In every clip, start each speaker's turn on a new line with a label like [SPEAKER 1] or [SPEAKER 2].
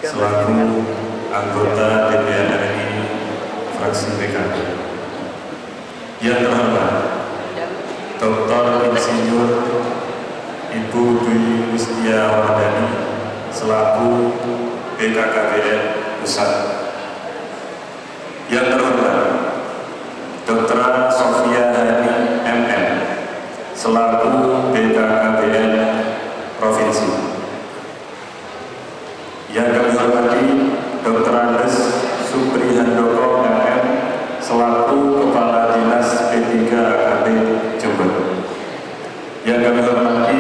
[SPEAKER 1] selaku anggota DPR RI fraksi PKB. Yang terhormat Dr. Insinyur Ibu Dwi Mustiawardani selaku BKKBN Pusat. Yang terhormat Dr. Sofia Hani MM selaku BKKBN Provinsi. Yang kami hormati Dr. Andes Suprihandoko MM selaku Kepala Dinas P3 AKP Jember. Yang kami hormati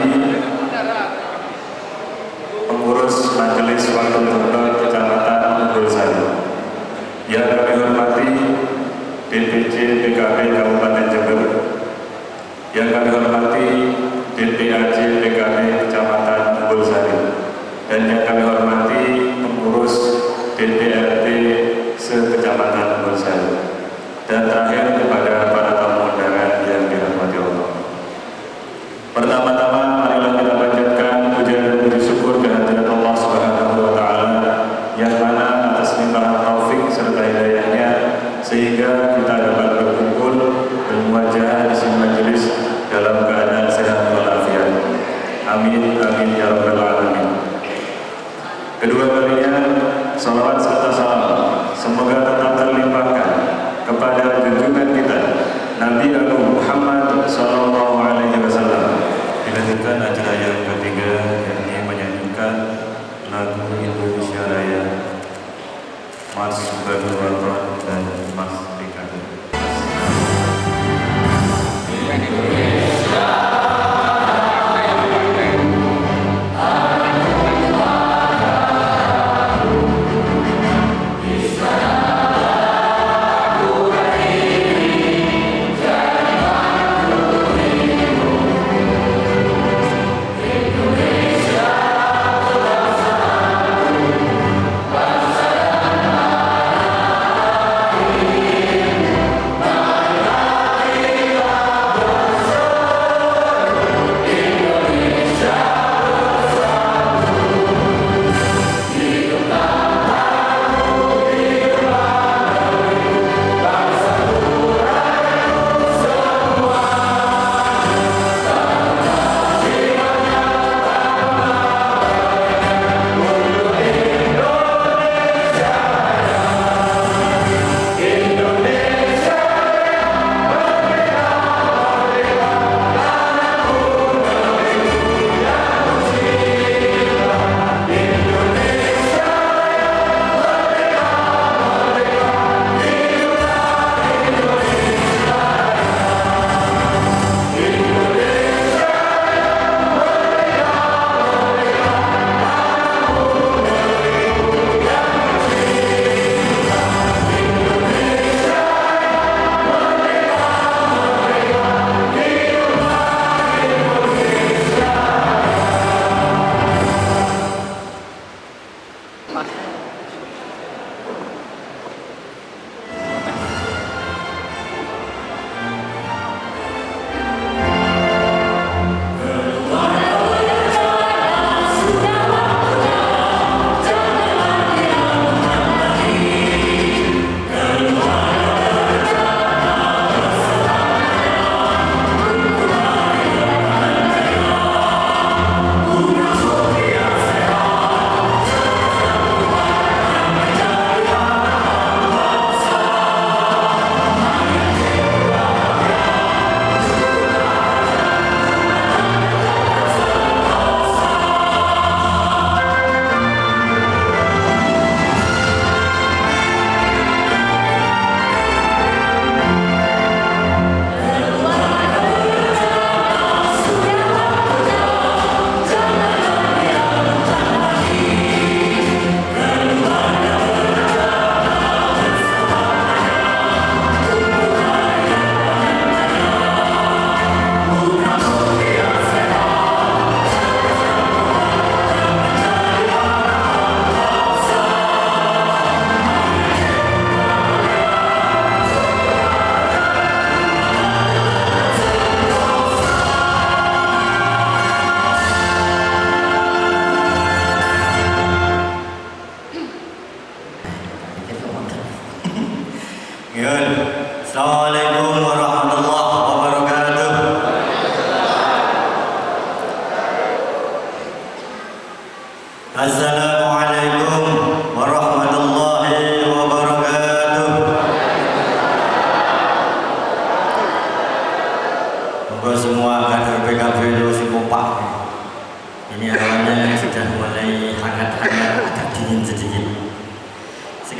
[SPEAKER 1] pengurus Majelis Wakil Gubernur Kecamatan Unggulsari. Yang kami hormati DPC PKB Kabupaten Jember. Yang kami hormati DPAC PKB Kecamatan Unggulsari. Dan yang kami hormati pengurus DPRD se-Kecamatan Unggulsari. Dan terakhir kepada para tamu undangan yang dirahmati Allah. Pertama-tama marilah kita panjatkan puja dan puji syukur kehadirat Allah Subhanahu wa taala yang mana atas limpahan taufik serta hidayahnya sehingga kita dapat berkumpul bermuajah di sini majelis dalam keadaan sehat walafiat. Amin amin ya rabbal alamin. Kedua kalinya salawat serta salam semoga tetap terlimpahkan kepada junjungan kita Nabi Agung Muhammad sallallahu alaihi wasallam. Dilanjutkan acara yang ketiga yakni menyanyikan lagu Indonesia Raya, Mas Badul Waton dan Mas Rikado.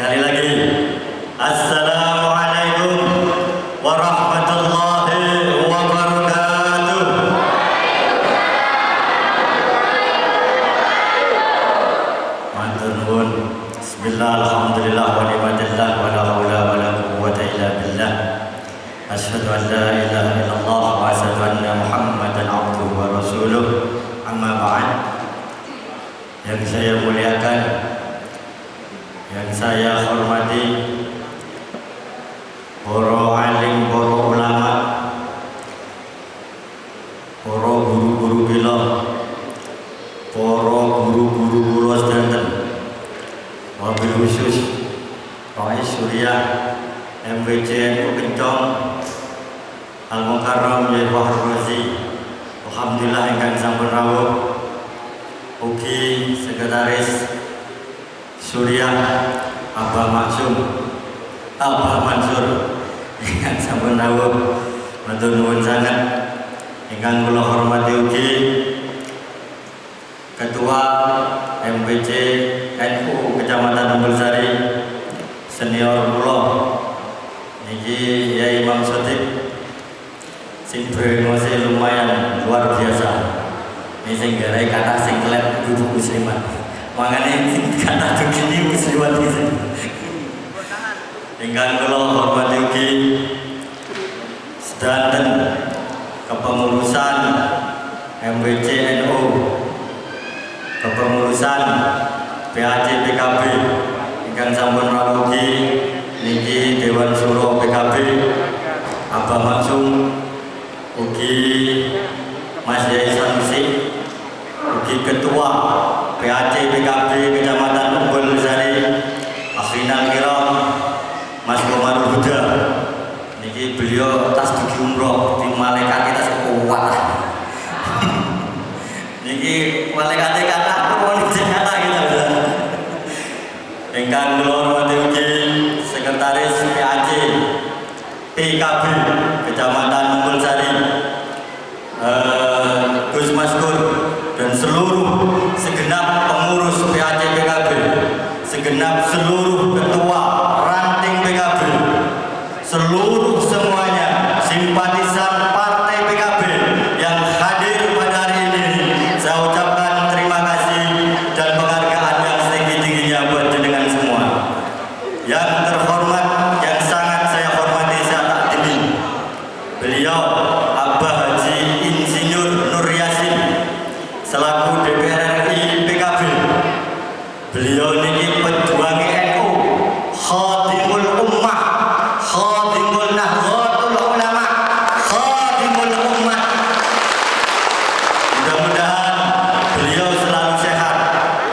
[SPEAKER 2] Sekali lagi, Assalamualaikum warahmatullahi wabarakatuh. Matur nuwun. Bismillah, alhamdulillah, wa ni'matillah, wa la haula wa la quwwata illa billah. Asyhadu an la ilaha illallah wa asyhadu anna Muhammadan abduhu wa rasuluh. Amma ba'd. Yang saya muliakan, yang saya hormati, para alim, para ulama, para guru-guru kula, para guru-guru kula sedanten, wabil khusus Rais Surya MWC Kencong Al-Mukarram Yai Fahru Razi, alhamdulillah ingkang sampun rawuh. Ugi Sekretaris Surya Abah Maksum, Abah Mansur ingkang sampun rawuh, matur nuwun sanget. Ingkang kula hormati ugi Ketua MPC NU Kecamatan Umbulsari senior kula niki Yai Imam Sodik, sing brengose lumayan luar biasa. Ini sing garai kata sing kelep duduk muslimat. Makanya kata begini muslimat gitu. Ingkang kula hormati ugi sedanten kepengurusan MWC NU, kepengurusan PAC PKB ingkang sampun rawuh ugi niki Dewan Suro PKB Abah Maksum, ugi Mas Yai Sanusi, ugi Ketua PAC PKB Kecamatan Umbulsari Akhrinal Kiram Mas Komarul Huda. Niki beliau tas dugi umroh di malaikat kita sekuat. Niki malaikat kata mau kata kita. Ingkang kula hormati ugi Sekretaris PAC PKB Kecamatan Umbulsari Gus Maskur dan seluruh segenap pengurus PAC PKB, segenap seluruh ketua ranting PKB, seluruh semuanya simpatisan partai PKB yang hadir pada hari ini, saya ucapkan terima kasih dan penghargaan yang setinggi-tingginya buat jenengan semua. Yang terhormat, yang sangat saya hormati, saya takdimi beliau Abah Haji Insinyur Nur Yasin selaku DPR RI PKB. Beliau niki pejuang NU, khadimul ummah, khadimul nahdlatul ulama, khadimul ummah. Mudah-mudahan beliau selalu sehat.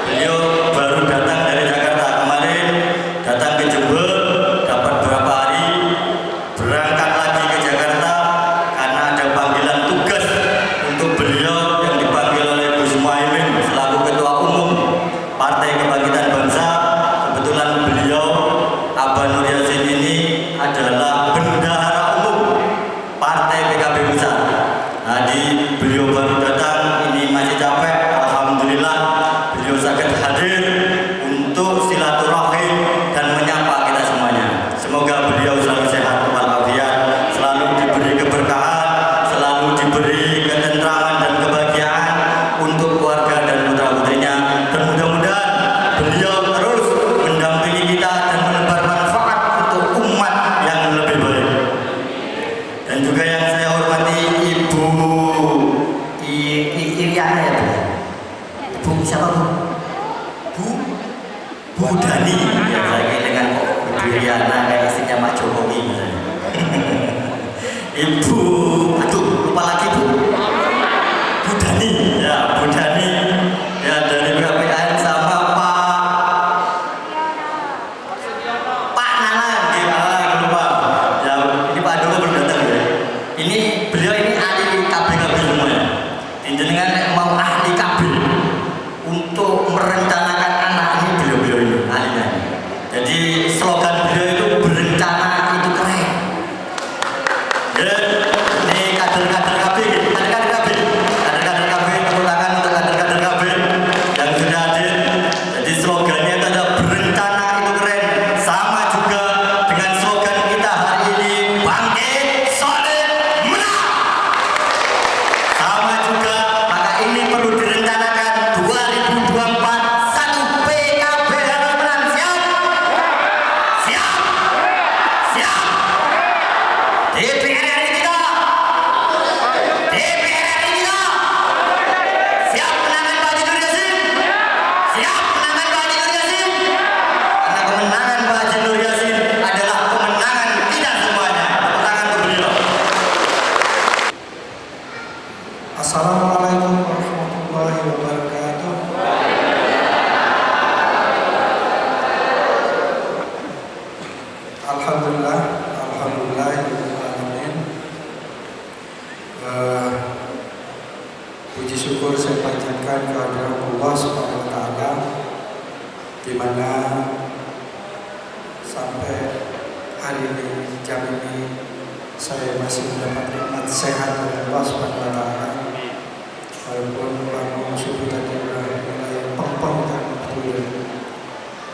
[SPEAKER 2] Beliau baru datang dari Jakarta kemarin, datang ke Jember, dapat beberapa hari, berangkat lagi ke Jakarta karena ada panggilan tugas untuk beliau yang dipanggil oleh Gus Muhaimin selaku Ketua Umum Partai Kebangkitan Bangsa. Kebetulan beliau Abah Nur Yasin ini adalah bendahara umum Partai PKB Pusat. Jadi beliau baru datang, ini masih capek. Alhamdulillah beliau sangat hadir untuk silaturahim dan menyapa kita semuanya. Semoga beliau selalu sehat walafiat, selalu diberi keberkahan, selalu diberi ketentraman dan kebahagiaan untuk keluarga dan putra putrinya. Dan mudah-mudahan beliau terus mendampingi kita dan menebar manfaat untuk umat yang lebih baik. Dan juga yang saya hormati Ibu Iriana ya Bu. Ibu siapa Bu? Bu Dani. Ya saya kira dengan Ibu Iriana kayak istrinya Pak Jokowi misalnya. Ibu, aduh lupa lagi Bu. Bu Dani, ya Bu Dani, ya dari BKPN sama Pak Nana, lupa. Ya ini Pak Doko belum datang ya. Ini beliau ini ahli KB semuanya. Jenengan mau ahli KB untuk merencanakan anak ini, beliau ini ahlinya. Jadi slogan beliau itu berencana itu keren. Ya, ini
[SPEAKER 3] sampai hari ini, jam ini, saya masih mendapat nikmat sehat dari Allah Subhanahu wa Ta'ala. Walaupun bangun subuh tadi mulai peng-peng dan betul,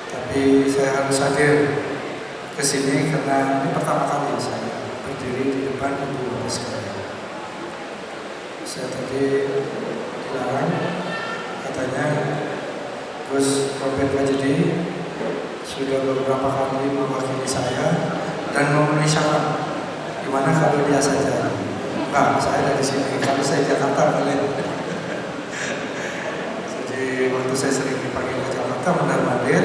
[SPEAKER 3] tapi saya harus hadir ke sini karena ini pertama kali saya berdiri di depan ibu bapak sekalian. Saya tadi dilarang, katanya Gus Robert Wajidi sudah beberapa kali mewakili saya dan memenuhi syarat. Gimana kalau dia saja? Enggak, saya dari sini. Kalau saya Jakarta kalian. Jadi waktu saya sering dipanggil ke Jakarta mondar-mandir,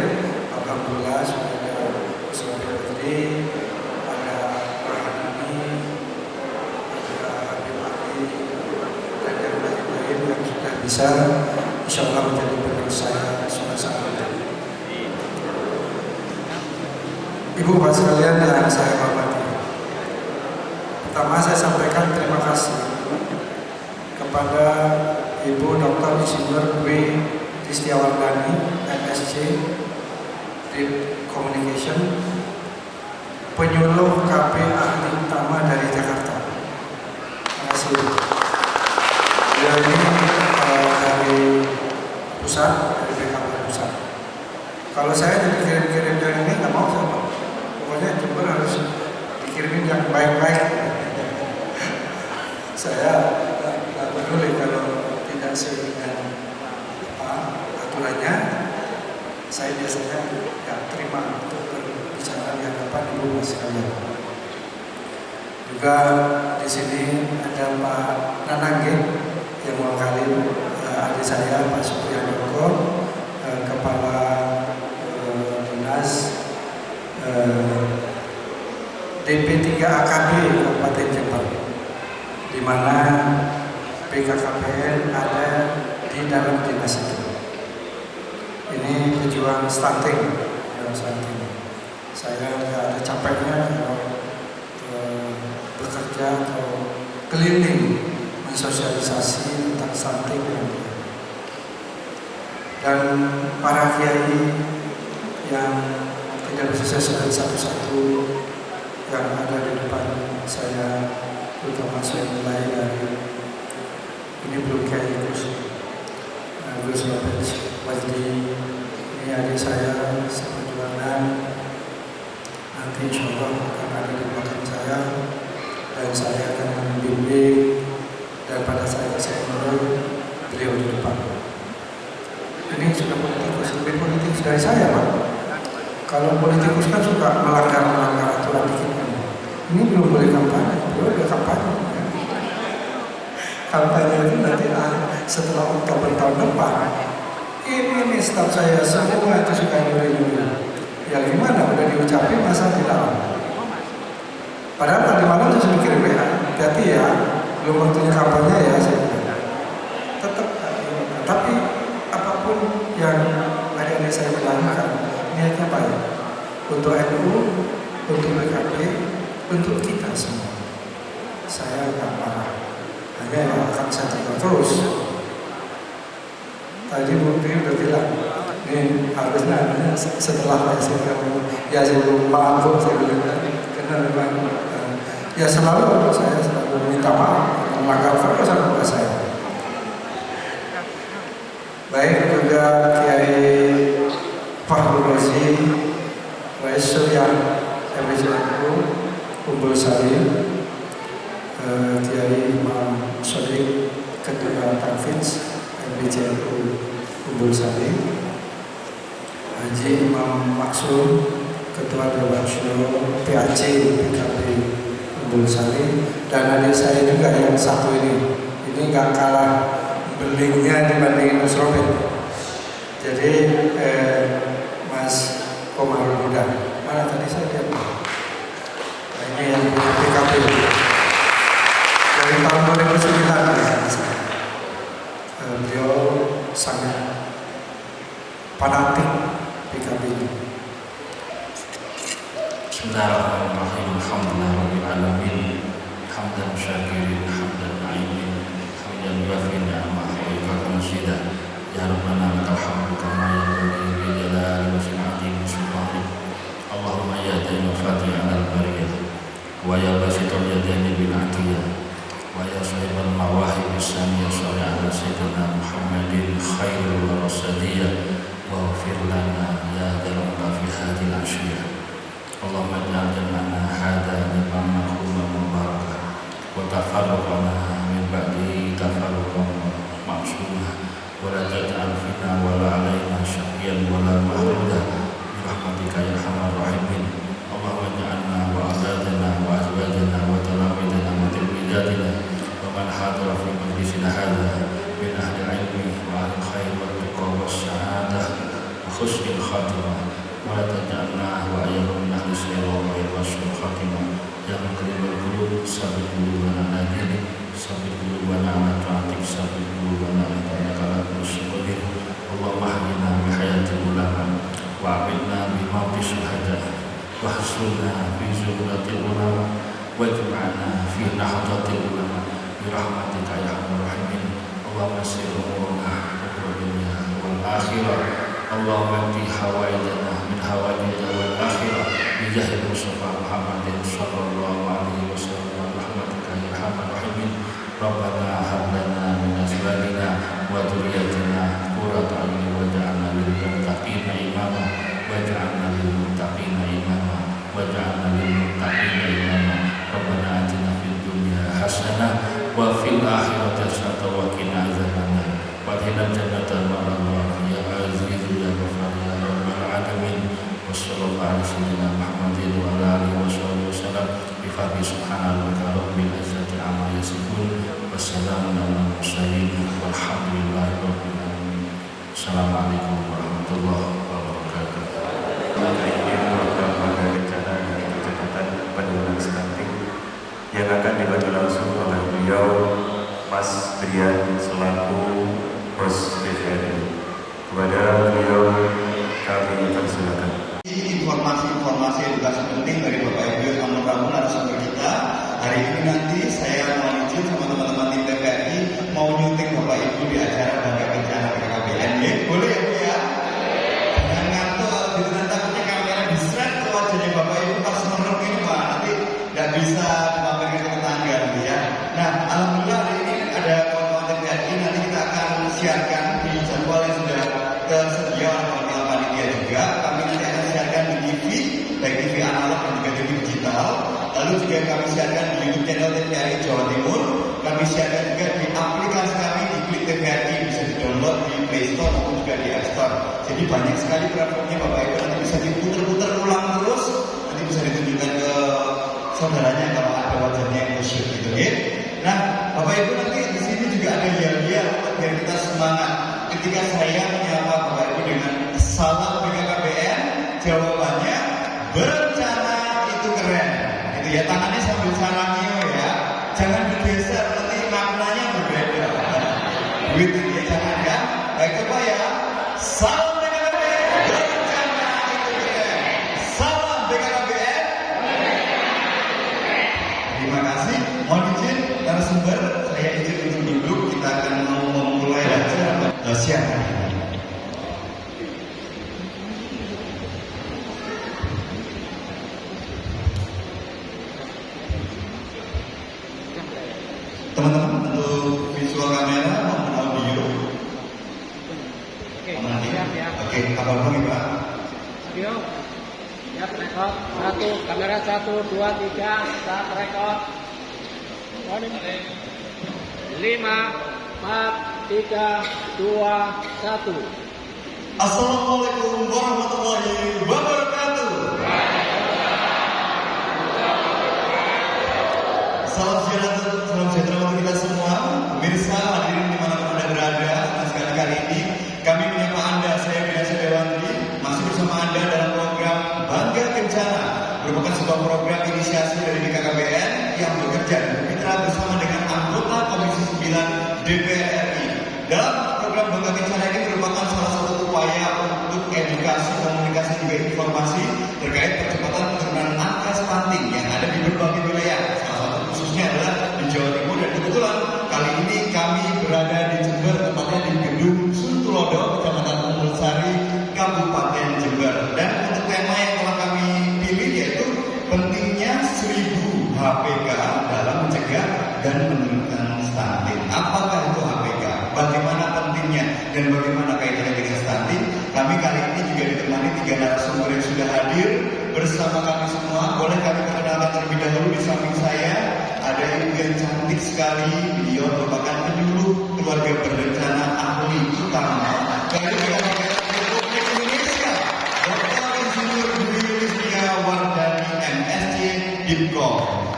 [SPEAKER 3] alhamdulillah sudah ada Gus Robert Wajidi, ada Rahani, ada Habib Ali, dan yang lain-lain yang sudah bisa insya Allah menjadi penerus saya suatu saat. Ibu bapak sekalian yang saya hormati, pertama saya sampaikan terima kasih kepada Ibu Dr. Insinyur Dwi Tristiawardani, MSc, Deep Communication, penyuluh KB ahli utama dari Jakarta. Terima kasih. Beliau ini dari pusat, dari BKP pusat. Kalau saya jadi kirim-kirim yang ini nggak mau sama. Pokoknya Jember harus dikirimin yang baik-baik. Saya nggak peduli kalau tidak sesuai dengan aturannya. Saya biasanya ya terima untuk berbicara di hadapan ibu bapak sekalian. Juga di sini ada Pak Nanangge yang mewakili adik saya Pak Supriyadoko, Kepala Dinas DP3 AKB Kabupaten Jember, di mana BKKBN ada di dalam dinas itu. Ini pejuang stunting, Saya nggak ada capeknya kalau bekerja atau keliling mensosialisasi tentang stunting dan para kiai yang tidak bisa saya sebut satu-satu yang ada di depan saya, terutama saya mulai dari ini belum kiai Gus Robert Wajdi, ini adik saya seperjuangan, nanti insya Allah akan ada di belakang saya dan saya akan membimbing, dan pada saat saya menurut beliau di depan. Ini sudah politikus, lebih politikus dari saya Pak. Kalau politikus kan suka melanggar aturan dikit. Ini belum boleh kampanye, belum ada kampanye. Kampanye itu nanti setelah Oktober tahun depan. Ini staf saya semua itu suka nyuri-nyuri. Ya gimana, udah diucapin masa dilarang. Padahal tadi malam saya sudah kirim WA, hati-hati ya, belum waktunya kampanye ya. Tetap, tapi apapun yang adik-adik saya melakukan, niatnya baik untuk NU, untuk PKB, untuk kita semua. Saya nggak marah, hanya yang akan saya jaga terus. Tadi Bukti udah bilang, ini harusnya setelah saya ya sebelum maaf saya bilang, karena memang ya selalu saya selalu minta maaf melanggar keputusan saya. Baik juga Kiai Fahru Rozi, Rais Surya MBCNU, Umbul Sari, Kiai Imam Sodik, Ketua Tanfiz MBCNU Umbul Sari, Haji Imam Maksum, Ketua Dewan Syuro PAC PKB Umbul Sari, dan adik saya juga yang satu ini nggak kalah belingnya dibandingin Mas Robert. Jadi Mas Komarul Huda, mana tadi saya lihat? Nah, ini yang punya PKB dari tahun 2009. Beliau sangat fanatik PKB ini.
[SPEAKER 4] Bismillahirrahmanirrahim. Alhamdulillahirabbil alamin. Hamdan syakirin, hamdan na'imin, hamdan yuafi ni'amah wa yukafi masyidah. Ya Ya Rabbana lakal hamdu kama yanbaghi li jalali wajhika azimi sultanik. Allahumma ya daima fatiha al-bariyah wa ya basitul yadaini bil atiyah wa ya sahibal mawahib as-samiyah salli ala sayyidina Muhammadin khairul rasadiyah wa ghfir lana ya dalam fi hadhihi al-ashiyah. Allahumma ij'al jam'ana hadha jam'an marhuman mubarakah wa tafarraqana min ba'di tafarruqan ma'sumah wa la taj'al fina wa la 'alaina syaqiyyan wa la mahruda bi rahmatika ya arhamar rahimin. Allahumma ij'alna wa awladana wa azwajana wa talamidana wa tilmidatina wa man hadara fi majlisina hadha min ahli ilmi wa ahli khair wa tuqa wa sa'adah wa husnil khatimah wa la taj'alna wa ayyuhum min ahli sirah wa husnil khatimah ya muqallibal qulub sabbit qulubana ala dinik sabbit qulubana ala ta'atik sabbit qulubana innaka ala kulli syai'in qadir. Allahumma hdina bi hayatil ulama wa a'inna bi mauti syuhada wa hasulna fi zumratil ulama waj'alna fi nahdatil ulama bi rahmatika ya arhamar rahimin. Allahumma yassir umurana wa dunya wal akhirah. Allahumma qdi hawaijana min hawaijil wal akhirah bi jahil Mustafa Muhammadin sallallahu alaihi wasallam rahmatika ya arhamar rahimin. Rabbana hab lana min azwajina wa dhurriyyatina qurrata a'yun waj'alna lil muttaqina imama waj'alna lil muttaqina imama waj'alna lil muttaqina imama. Rabbana atina fid dunya hasanah wa fil akhirati hasanah wa qina adzabannar wa qina jannata ma'allah ya aziz ya ghafar ya rabbal alamin. Wassallallahu ala sayyidina Muhammadin wa ala alihi wasallam bi fadli subhanallahi rabbil izzati amma yasifun wassalamun ala mursalin walhamdulillahi rabbil alamin. Assalamualaikum warahmatullahi wabarakatuh.
[SPEAKER 1] Program rencana dan kecepatan penurunan stunting yang akan dibantu langsung oleh beliau Mas Brian selaku Bos TVRI. Kepada beliau kami persilakan.
[SPEAKER 5] Informasi edukasi penting dari Bapak Ibu yang membangun narasumber kita hari ini. Nanti saya mau izin sama teman-teman tim TVRI mau nyunting Bapak Ibu di acara Bangga Kencana BKKBN. Boleh ya Bu ya? Jangan ngantuk gitu, nanti takutnya kamera diseret ke wajahnya Bapak Ibu pas merem ini Pak, nanti nggak bisa dimamerkan ke tetangga gitu ya. Nah, alhamdulillah hari ini ada kawan-kawan TVRI, nanti kita akan siarkan di jadwal yang sudah tersedia oleh kawan-kawan panitia juga. Kami nanti akan siarkan di TV, baik TV analog dan juga TV digital. Lalu juga kami siarkan di YouTube channel TVRI Jawa Timur. Kami siarkan juga di aplikasi kami di Klik TVRI, bisa di-download di Play Store maupun juga di App Store. Jadi banyak sekali platformnya Bapak Ibu, nanti bisa diputar-putar ulang terus, nanti bisa ditunjukkan ke saudaranya kalau ada wajahnya yang khusyuk gitu ya. Nah, Bapak Ibu nanti di sini juga ada hadiah biar kita semangat. Ketika saya menyapa Bapak Ibu dengan salam BKKBN, jawabannya berencana itu keren. Gitu ya, tangannya sambil salamio ya. Jangan bergeser, nanti maknanya berbeda. Begitu ya, jangan ya. Baik coba ya. Salam BKKBN, berencana itu keren. Salam BKKBN. Terima kasih. Mohon izin narasumber, saya izin untuk duduk. Kita akan memulai acara siang hari ini. Teman-teman, untuk visual kamera maupun audio. Oke, apa dulu nih Pak?
[SPEAKER 6] Audio, ya rekod. Satu, kamera 1, 2, 3, start rekod. 5, 4, 3, 2, 1.
[SPEAKER 5] Assalamualaikum warahmatullahi wabarakatuh. Salam sejahtera untuk kita semua. Pemirsa hadirin dimanapun Anda berada, senang sekali kali ini kami menyapa Anda. Saya Bina Sedewandri masih bersama Anda dalam program Bangga Kencana, merupakan sebuah program inisiasi dari BKKBN yang bekerja dan bermitra bersama dengan anggota Komisi 9 DPR RI. Dalam program Bangga Kencana ini merupakan salah satu upaya untuk edukasi, komunikasi juga informasi terkait percepatan penurunan angka stunting yang ada di berbagai wilayah. Salah satu khususnya adalah di Jawa Timur, dan kebetulan kali ini kami berada di Jember, tepatnya di Gedung Suntulodo pentingnya 1000 HPK dalam mencegah dan menurunkan stunting. Apakah itu HPK? Bagaimana pentingnya dan bagaimana kaitannya dengan stunting? Kami kali ini juga ditemani 3 narasumber yang sudah hadir bersama kami semua. Boleh kami perkenalkan terlebih dahulu. Di samping saya ada ibu yang cantik sekali. Beliau merupakan penyuluh keluarga berencana ahli utama dari Republik Indonesia, Dr. Insinyur Dwi Rizkia Wardani MSc Dipkom.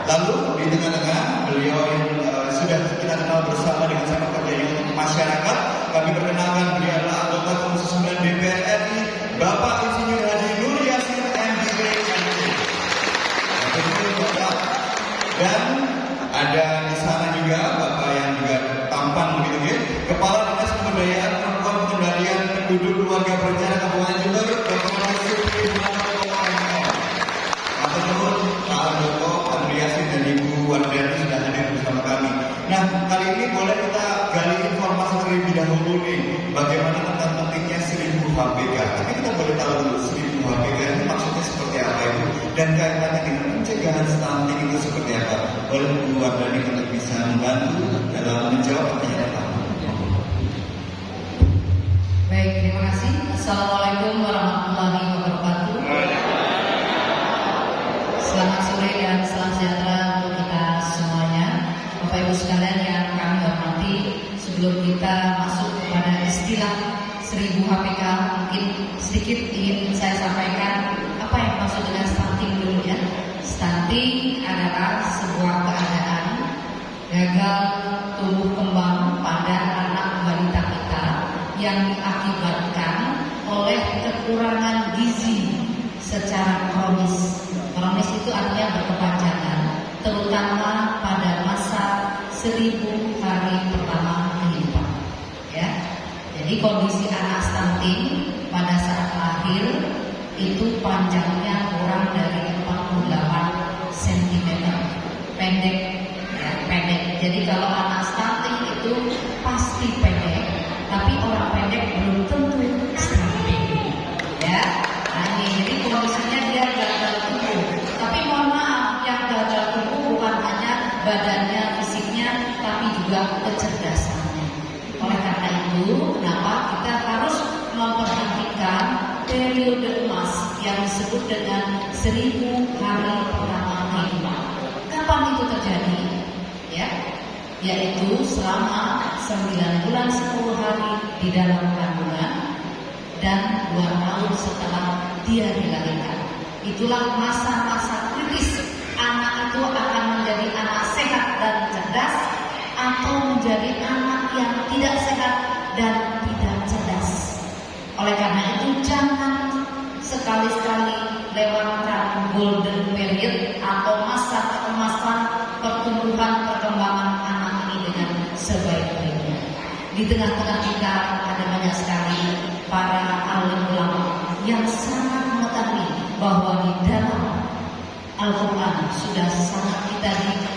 [SPEAKER 5] Lalu di tengah-tengah beliau yang sudah kita kenal bersama dengan sangat kerjanya untuk masyarakat. Kami perkenalkan beliau adalah anggota Komisi 9 DPR RI, Bapak Insinyur Haji Nur Yasin MBA MD. Dan ada di sana juga Bapak yang juga tampan begitu ya, Kepala Dinas Pemberdayaan Perempuan Pengendalian Penduduk Keluarga Berencana Kabupaten Jember, Bapak Supri Ataupun Pak Andoko, Andri Yasin dan Ibu Wardani sudah hadir bersama kami. Nah, kali ini boleh kita gali informasi terlebih dahulu nih, bagaimana tentang pentingnya 1000 HPK. Tapi kita boleh tahu dulu 1000 HPK itu maksudnya seperti apa itu, dan kaitannya dengan pencegahan stunting itu seperti apa. Boleh Bu Wardani untuk bisa membantu dalam menjawab pertanyaan.
[SPEAKER 7] Baik, terima kasih. Assalamualaikum warahmatullahi wabarakatuh. Selamat sore dan salam sejahtera untuk kita semuanya. Bapak Ibu sekalian yang kami hormati, sebelum kita masuk kepada istilah 1000 HPK, mungkin sedikit ingin saya sampaikan apa yang maksud dengan stunting dulu ya. Stunting adalah sebuah keadaan gagal tumbuh kembang pada anak balita kita yang diakibatkan oleh kekurangan gizi secara kronis. Kronis itu artinya berkepanjangan, terutama pada masa 1000 hari pertama kehidupan. Ya, jadi kondisi anak stunting pada saat lahir itu panjangnya kurang dari 48 cm, pendek, ya, pendek. Jadi kalau anak stunting itu pasti pendek, tapi orang pendek belum tentu stunting. Ya, nah ini jadi kondisinya dia gagal tumbuh. Tapi mohon maaf, yang gagal tumbuh bukan hanya badannya, fisiknya, tapi juga kecerdasannya. Oleh karena itu, kenapa kita harus memperhatikan periode emas yang disebut dengan 1000 hari pertama kehidupan. Kapan itu terjadi? Ya, yaitu selama 9 bulan 10 hari di dalam kandungan dan 2 tahun setelah dia dilahirkan. Itulah masa-masa kritis. Anak itu akan menjadi anak sehat dan cerdas atau menjadi anak yang tidak sehat dan tidak cerdas. Oleh karena itu jangan sekali-sekali lewatkan golden period atau masa keemasan pertumbuhan perkembangan anak ini dengan sebaik-baiknya. Di tengah-tengah kita ada banyak sekali para alim ulama yang sangat mengetahui bahwa di dalam Al-Quran sudah sangat kita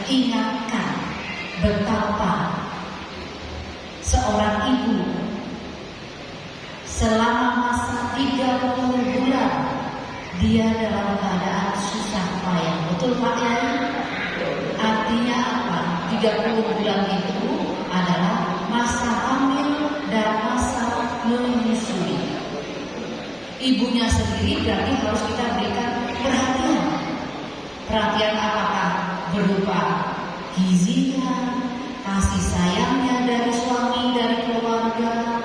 [SPEAKER 7] diingatkan betapa seorang ibu selama masa 30 bulan dia dalam keadaan susah payah. Betul Pak ya? Artinya apa? 30 bulan itu adalah masa hamil dan masa menyusui. Ibunya sendiri berarti harus kita berikan perhatian. Perhatian apakah? Berupa gizinya, kasih sayangnya dari suami, dari keluarga,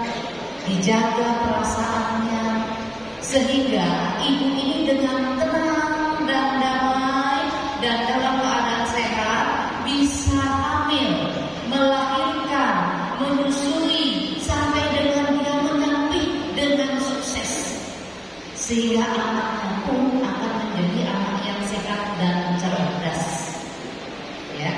[SPEAKER 7] dijaga perasaannya, sehingga ibu ini dengan tenang dan damai dan dalam keadaan sehat bisa hamil, melahirkan, menyusui sampai dengan dia menyapih dengan sukses, sehingga anaknya pun akan menjadi anak yang sehat dan cerdas. Ya,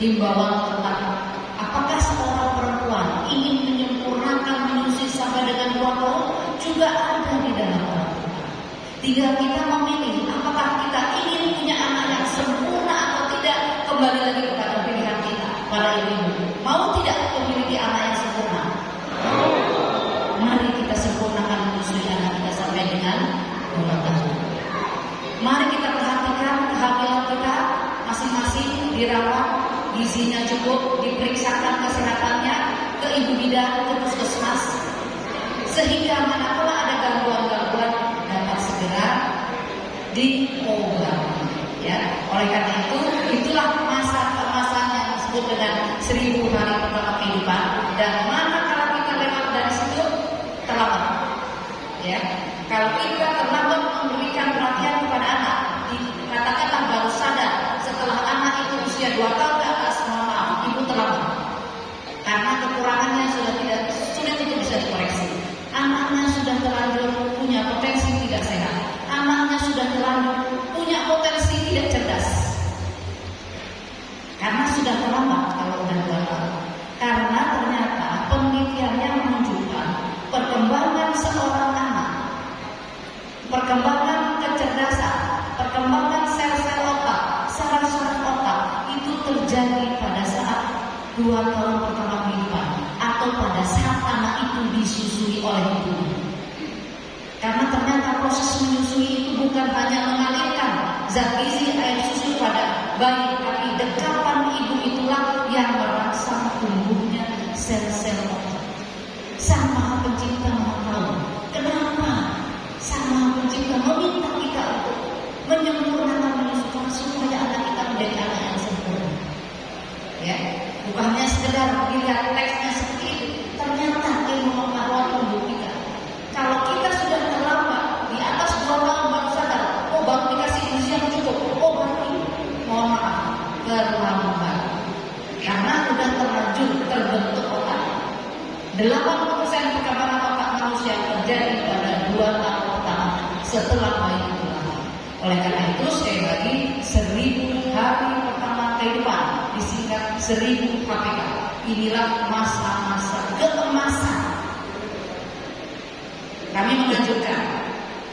[SPEAKER 7] himbauan tentang apakah seorang perempuan ingin menyempurnakan menyusui sampai dengan 2 tahun juga ada di dalam Al-Quran. Tinggal kita memilih apakah kita ingin punya anak yang sempurna atau tidak. Kembali lagi kepada pilihan kita, para ibu. Mau tidak memiliki anak yang sempurna? Mari kita sempurnakan menyusui anak kita sampai dengan 2 tahun. cukup diperiksakan kesehatannya ke ibu bidan, ke puskesmas, sehingga manakala ada gangguan-gangguan dapat segera diobati. Ya, oleh karena itu, itulah masa yang disebut dengan 1000 hari pertama kehidupan. Dan manakala kita lewat dari situ, terlambat. Ya, kalau kita terlambat memberikan perhatian kepada anak, katakanlah baru sadar setelah anak itu usia 2 tahun ke atas, mohon maaf, ibu terlambat. Karena kekurangannya sudah sulit itu bisa dikoreksi. Anaknya sudah terlanjur punya potensi tidak sehat. Anaknya sudah terlanjur punya potensi tidak cerdas. Karena sudah terlambat kalau sudah 2 tahun. Karena ternyata penelitiannya menunjukkan perkembangan seorang anak, perkembangan kecerdasan, perkembangan sel-sel otak, saraf-saraf otak itu terjadi pada saat 2 tahun pertama kehidupan atau pada saat anak itu disusui oleh ibunya. Karena ternyata proses menyusui itu bukan hanya mengalirkan zat gizi air susu pada bayi, tapi dekapan ibu itulah yang merangsang tumbuhnya sel-sel otak. Sang Maha Pencipta Maha tahu kenapa Sang Maha Pencipta meminta kita untuk menyempurnakan menyusukan supaya anak kita menjadi anak yang sempurna. Ya, bukannya sekedar dilihat teksnya seperti itu. Ternyata ilmu pengetahuan membuktikan kalau kita sudah terlambat di atas 2 tahun baru sadar, oh baru dikasih gizi yang cukup, oh berarti mohon maaf terlambat. Karena sudah terlanjur terbentuk otak. 80% perkembangan otak manusia terjadi pada 2 tahun pertama setelah bayi itu lahir. Oleh karena itu sekali lagi 1000 hari pertama kehidupan disingkat 1000 HPK. Inilah masa-masa keemasan. Kami menganjurkan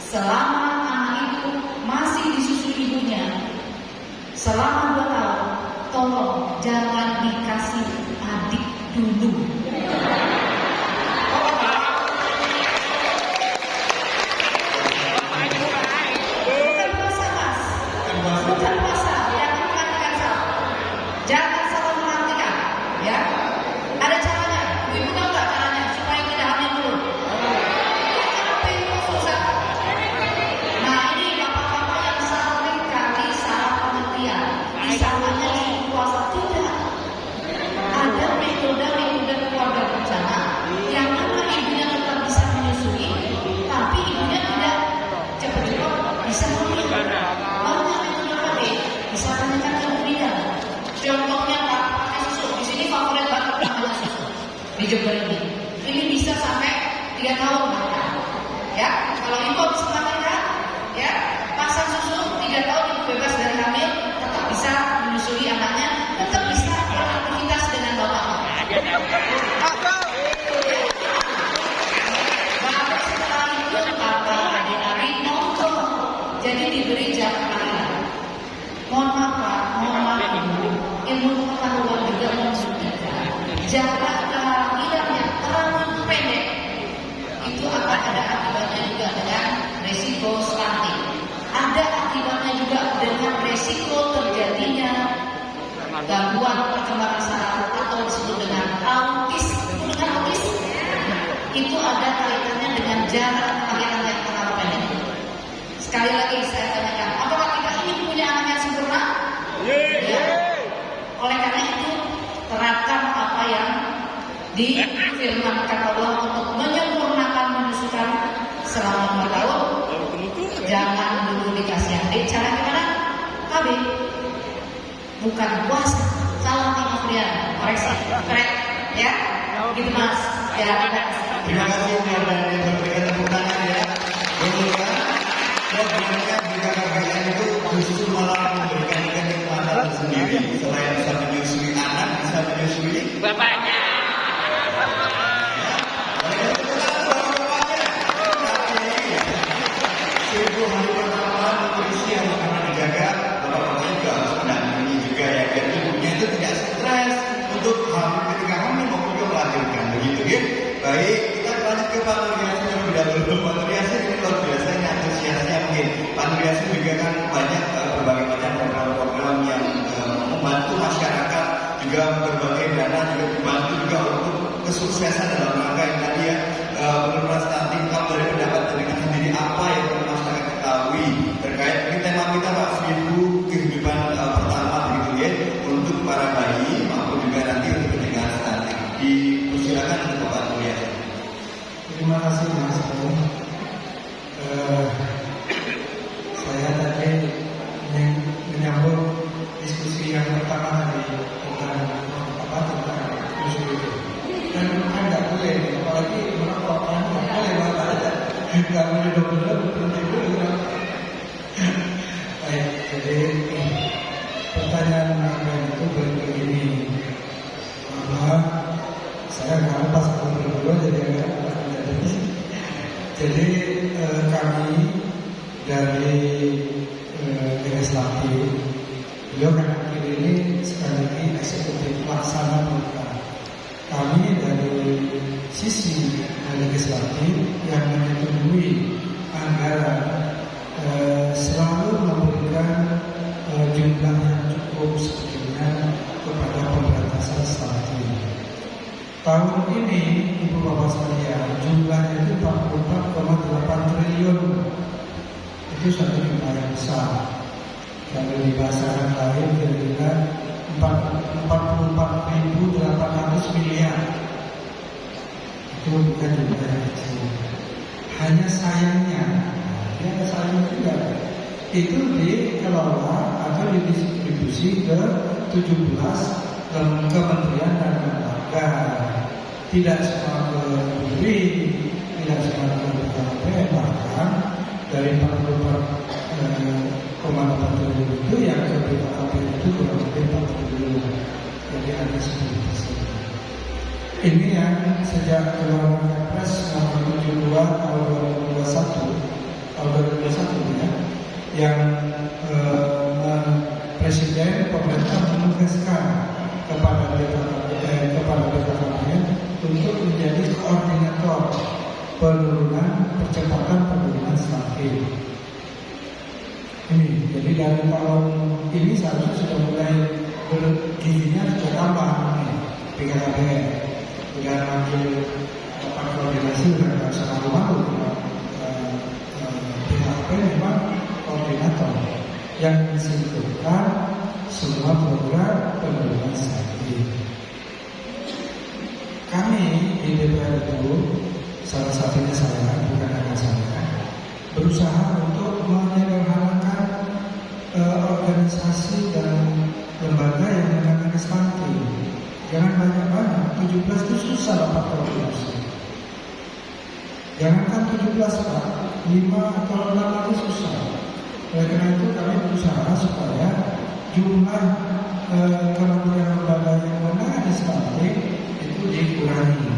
[SPEAKER 7] selama anak itu masih disusui ibunya selama 2 tahun, tolong jangan dikasih adik dulu. Bukan puasa, Mas. Bukan puasa. Jangan salah mengartikan, ya. Ada caranya. Ibu tahu nggak caranya supaya tidak hamil dulu? Kenapa itu susah? Nah ini bapak-bapak yang sering kali salah pengertian. Disangkanya ibu puasa, tidak. Ada metode keluarga berencana yang mana ibunya tetap bisa menyusui, tapi ibunya tidak cepat-cepat bisa hamil. Banyak metode lain. Bisa tanyakan ke bidan. Contohnya Pak, pakai susu. Di sini favorit banget namanya susu. Di Jember ini. Ini bisa sampai 3 tahun bahkan. Ya, kalau ibu habis melahirkan, ya, pasang susu 3 tahun ibu bebas dari hamil, tetap bisa menyusui anaknya, tetap bisa beraktivitas dengan bapaknya. Baru setelah itu bapak adik-adik nonton, jadi diberi jam kehamilan. Mohon maaf Pak, mohon maaf Ibu, ilmu pengetahuan juga membuktikan jarak kehamilan yang terlalu pendek itu akan ada akibatnya juga dengan resiko stunting. Ada akibatnya juga dengan resiko terjadinya gangguan perkembangan saraf atau disebut dengan autis. Dengan autis itu ada kaitannya dengan jarak kehamilan yang terlalu pendek. Sekali lagi saya tanyakan, apakah kita ingin punya anak yang sempurna? Ya. Oleh karena itu terapkan apa yang difirmankan Allah untuk menyempurnakan menyusukan selama 2 tahun. Jangan dulu dikasih adik. Cara gimana? KB. Bukan puasa. Salah nih Mas Brian. Koreksi. Korek. Ya. Gitu Mas. Ya.
[SPEAKER 5] Terima kasih buat yang memberikan tepuk tangan ya. Semoga programnya juga KPN itu justru malah memberikan kenikmatan sendiri. Selain bisa menyusui anak, bisa menyusui bapaknya. Ibu hari pertama nutrisi yang akan dijaga, bapaknya juga harus mendampingi juga ya, biar ibunya itu tidak stres untuk hamil ketika hamil maupun melahirkan, begitu ya. Baik, kita lanjut ke Pak Nurul terlebih dahulu. kesuksesan dalam rangka yang tadi ya penurunan stunting. Kalau dari pendapat dari Kak sendiri apa yang perlu masyarakat ketahui terkait ini tema kita Pak 1000 kehidupan pertama begitu ya untuk para bayi maupun juga nanti untuk pencegahan stunting. Dipersilakan untuk Bapak Mulia.
[SPEAKER 3] Terima kasih Mas. Saya tadi menyambut diskusi yang pertama tadi tentang usul itu. Dan kan nggak boleh, apalagi merokok kan nggak boleh banget, nggak boleh double penting dulu. Baik, jadi pertanyaan itu begini, bahwa saya nggak lupa satu berdua jadi jadi kami dari legislatif, beliau kan ini sekali lagi eksekutif pelaksana program. Kami dari sisi legislatif yang menyetujui anggaran selalu memberikan jumlah yang cukup sebetulnya kepada pemberantasan stunting. Tahun ini Ibu Bapak sekalian jumlahnya itu 44,8 triliun. Itu satu jumlah yang besar. Yang lebih bahasan lain kira-kira 44.800 miliar. Itu bukan jumlah yang kecil. Hanya sayangnya, juga itu dikelola atau didistribusi ke 17 kementerian dan lembaga. Tidak semua ke BPD, tidak semua ke BKP, bahkan dari 44,8 triliun itu yang ke BKP itu kurang lebih 4 triliun. Jadi ada 10%. Ini yang sejak keluaran Kepres nomor 72 tahun 2021 ya, yang Presiden pemerintah menugaskan kepada BKKBN untuk menjadi koordinator percepatan penurunan stunting. Ini, jadi dari tahun ini seharusnya sudah mulai gizinya sudah tambah nih BKKBN. Dengan ambil koordinasi dengan sama malu BKKP memang koordinator yang mensinkronkan semua program penurunan stunting. Kami di DPR itu, salah satunya saya, bukan hanya saya, berusaha untuk menyederhanakan organisasi dan lembaga yang menangani stunting. Jangan banyak-banyak, 17 itu susah dapat koordinasi. Jangankan 17 Pak, 5 atau 6 itu susah. Oleh karena itu kami berusaha supaya jumlah kementerian lembaga yang menangani stunting itu dikurangi.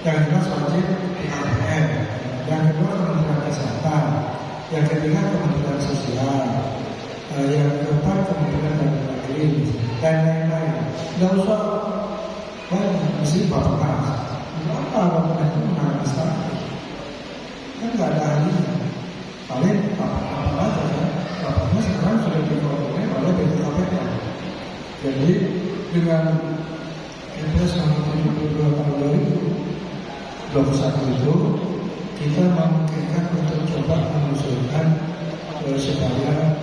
[SPEAKER 3] Yang jelas wajib BKPM, yang kedua Kementerian Kesehatan, yang ketiga Kementerian Sosial, yang keempat Kementerian Dalam Negeri dan lain-lain. Tidak usah mesti Bapak. Bapak itu menangani stunting kan nggak ada ahlinya. Paling apa aja ya. Bapaknya sekarang sudah dikoordinir oleh BKKBN. Jadi dengan Kepres nomor 72 tahun 2021 itu kita memungkinkan untuk coba mengusulkan supaya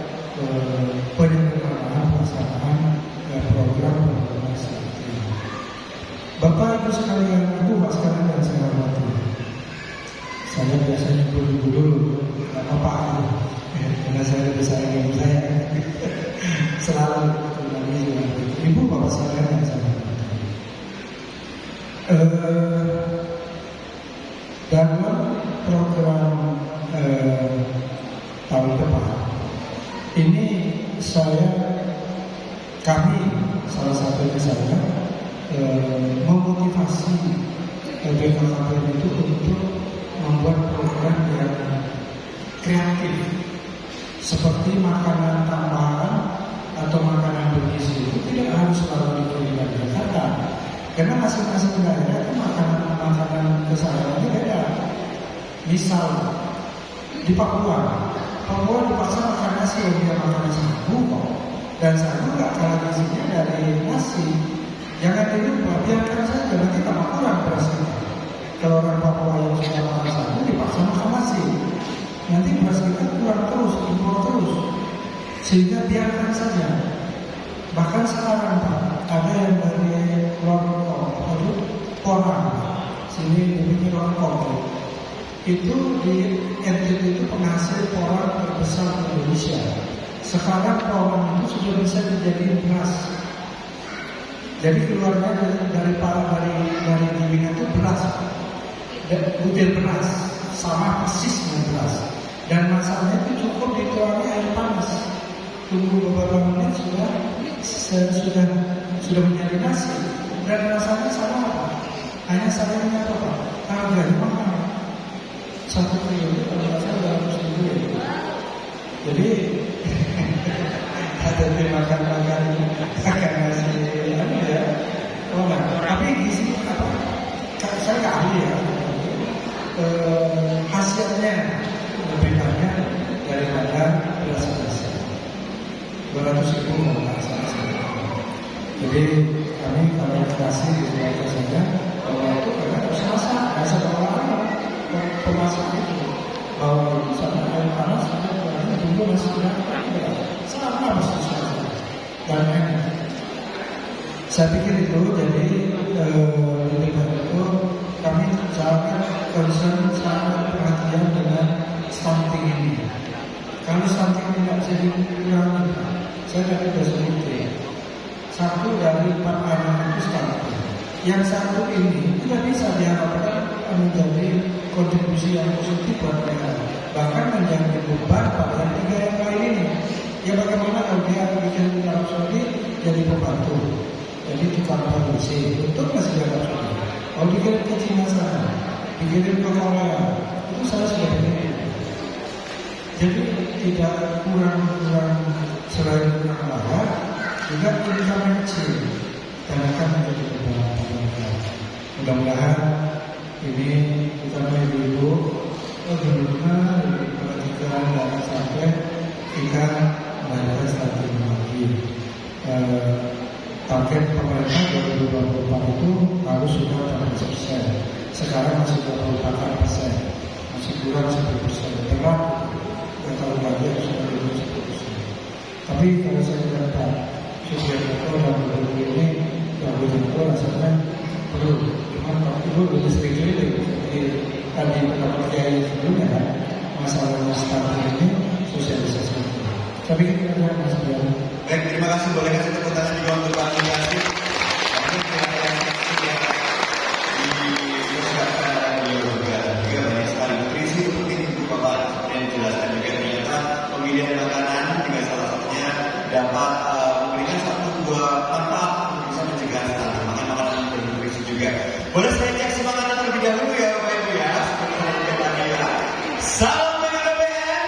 [SPEAKER 3] penyelenggaraan pelaksanaan program penurunan stunting. Bapak Ibu sekalian, Ibu Pak sekalian yang saya hormati, saya biasanya nyebut dulu, nggak apa-apa, karena saya lebih sayang ibu saya, selalu Ibu Bapak sekalian yang saya hormati. Dalam program tahun depan ini kami salah satunya saya memotivasi BKKBN itu untuk membuat program yang kreatif seperti makanan tambahan atau makanan bergizi itu tidak harus selalu dikirim dari Jakarta, karena masing-masing daerah itu makanan kesehariannya beda. Misal di Papua dipaksa makan nasi, dia makan sagu kok, dan sagu nggak kalah gizinya dari nasi. Jangan dirubah, biarkan saja, nanti tambah kurang beras kita. Kalau orang Papua yang sudah makan sagu dipaksa makan nasi, nanti beras kita kurang terus, impor terus. Sehingga biarkan saja. Bahkan sekarang Pak, ada yang dari Lombok, Porang, sini ini Lombok. Itu di NTT itu penghasil porang terbesar di Indonesia. Sekarang porang itu sudah bisa dijadikan beras. Jadi keluarnya dari gilingan itu beras, butir beras, sama persis dengan beras. Dan masaknya itu cukup dituangi air panas. Tunggu beberapa menit sudah menjadi nasi. Dan rasanya sama apa? Hanya sayangnya apa? Harganya mahal. 1 kilo itu kalau nggak salah 200.000 ya. Jadi hati-hati makan nasi ya. Oh nah, tapi gizi apa? Saya nggak ahli ya. Hasilnya lebih banyak daripada beras-beras. 200.000 nggak salah. Jadi kami kalau kasih di keluarga saja, kalau itu karena harus masak, nggak ada orang pemasak itu. Kalau misalnya air panas, tunggu masih sama masih sama. Dan saya pikir itu jadi di depan itu kami sangat concern, sangat perhatian dengan stunting ini. Kalau stunting tidak bisa dikurangi, saya tadi sudah sebutkan. 1 dari 4 anak itu stunting. Yang 1 ini tidak bisa diharapkan menjadi kontribusi yang positif buat mereka, bahkan menjadi beban pada yang 3 yang lain ini. Ya bagaimana kalau dia bikin Arab Saudi jadi pembantu, jadi tukang produksi, untuk masih Arab Saudi. Kalau dikirim ke Cina sana, dikirim ke Korea, itu saya sudah begini. Jadi tidak kurang selain kurang layak, juga income yang kecil dan akan menjadi beban. Mudah-mudahan ini kita ibu-ibu bagaimana perhatikan dan sampai kita melakukan strategi lagi. Target pemerintah 2024 itu harus sudah 100%. Sekarang masih 24%, masih kurang 10%. Berat, kalau lagi harus sudah 10%. Tapi kalau saya lihat Sugiharto dan Gubernur ini, Pak Gubernur rasanya perlu. Cuma Pak Gubernur lebih setuju seperti tadi pendapat kiai sebelumnya kan, masalah stunting ini sosialisasi. Tapi kita lihat Mas Biar.
[SPEAKER 5] Baik, terima kasih. Boleh kasih tepuk tangan juga untuk Pak Yasir. Kami dipersiapkan juga banyak sekali nutrisi penting untuk Bapak yang jelaskan juga ternyata pemilihan makanan juga salah satunya dapat memberikan 1-2 manfaat untuk bisa mencegah stunting. Makan makanan bernutrisi juga. Boleh saya cek semangatnya terlebih dahulu ya Bapak Ibu ya. Seperti yang tadi ya. Salam BKKBN.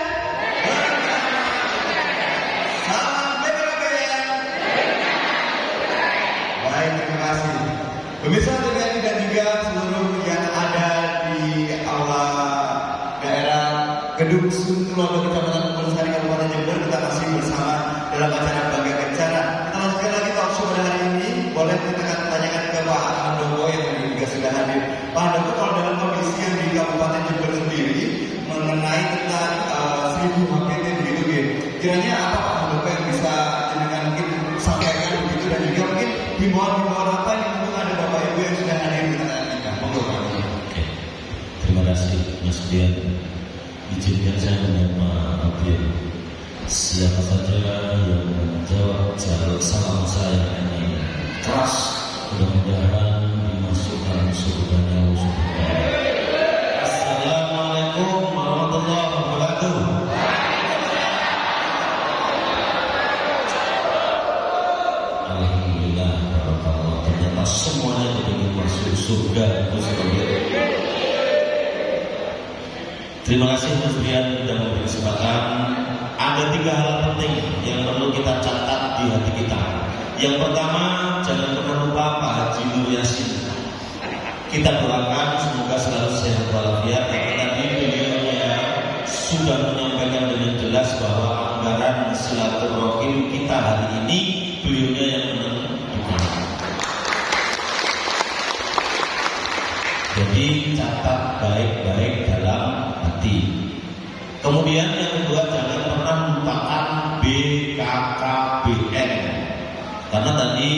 [SPEAKER 5] Salam BKKBN. Baik, terima kasih. Pemirsa TVRI dan juga seluruh yang ada di aula daerah Gedung Suntulondo Kecamatan Pulsari Kabupaten Jember, kita masih bersama dalam acara Bangga Kencana. Kita lanjutkan lagi talk show pada hari ini. Boleh kita akan tanyakan ke Pak Handoko yang juga sudah hadir. Pak Handoko, kalau dalam kondisi yang di Kabupaten Jember sendiri mengenai tentang 1000 HPT begitu ya, kiranya apa Pak Handoko yang bisa jenengan mungkin sampaikan begitu, dan juga mungkin himbauan-himbauan apa yang mungkin ada Bapak Ibu yang sudah hadir di tengah kita. Monggo Pak.
[SPEAKER 4] Oke. Terima kasih Mas Bian. Izinkan saya menyapa Bian. Siapa saja yang menjawab salam saya ini keras, mudah-mudahan dimasukkan surganya Allah. Assalamualaikum warahmatullahi wabarakatuh. Alhamdulillah, barakallah. Ternyata semuanya ingin masuk surga itu seperti itu. Terima kasih Mas Bian sudah memberi kesempatan. Ada 3 hal penting yang perlu kita catat di hati kita. Yang pertama, jangan pernah lupa Pak Haji Nur Yasin. Kita doakan semoga selalu sehat walafiat. Karena tadi beliaunya sudah menyampaikan dengan jelas bahwa anggaran silaturahim kita hari ini beliaunya yang menentukan.
[SPEAKER 8] baik-baik dalam hati. Kemudian yang kedua, jangan pernah lupakan BKKBN. Karena tadi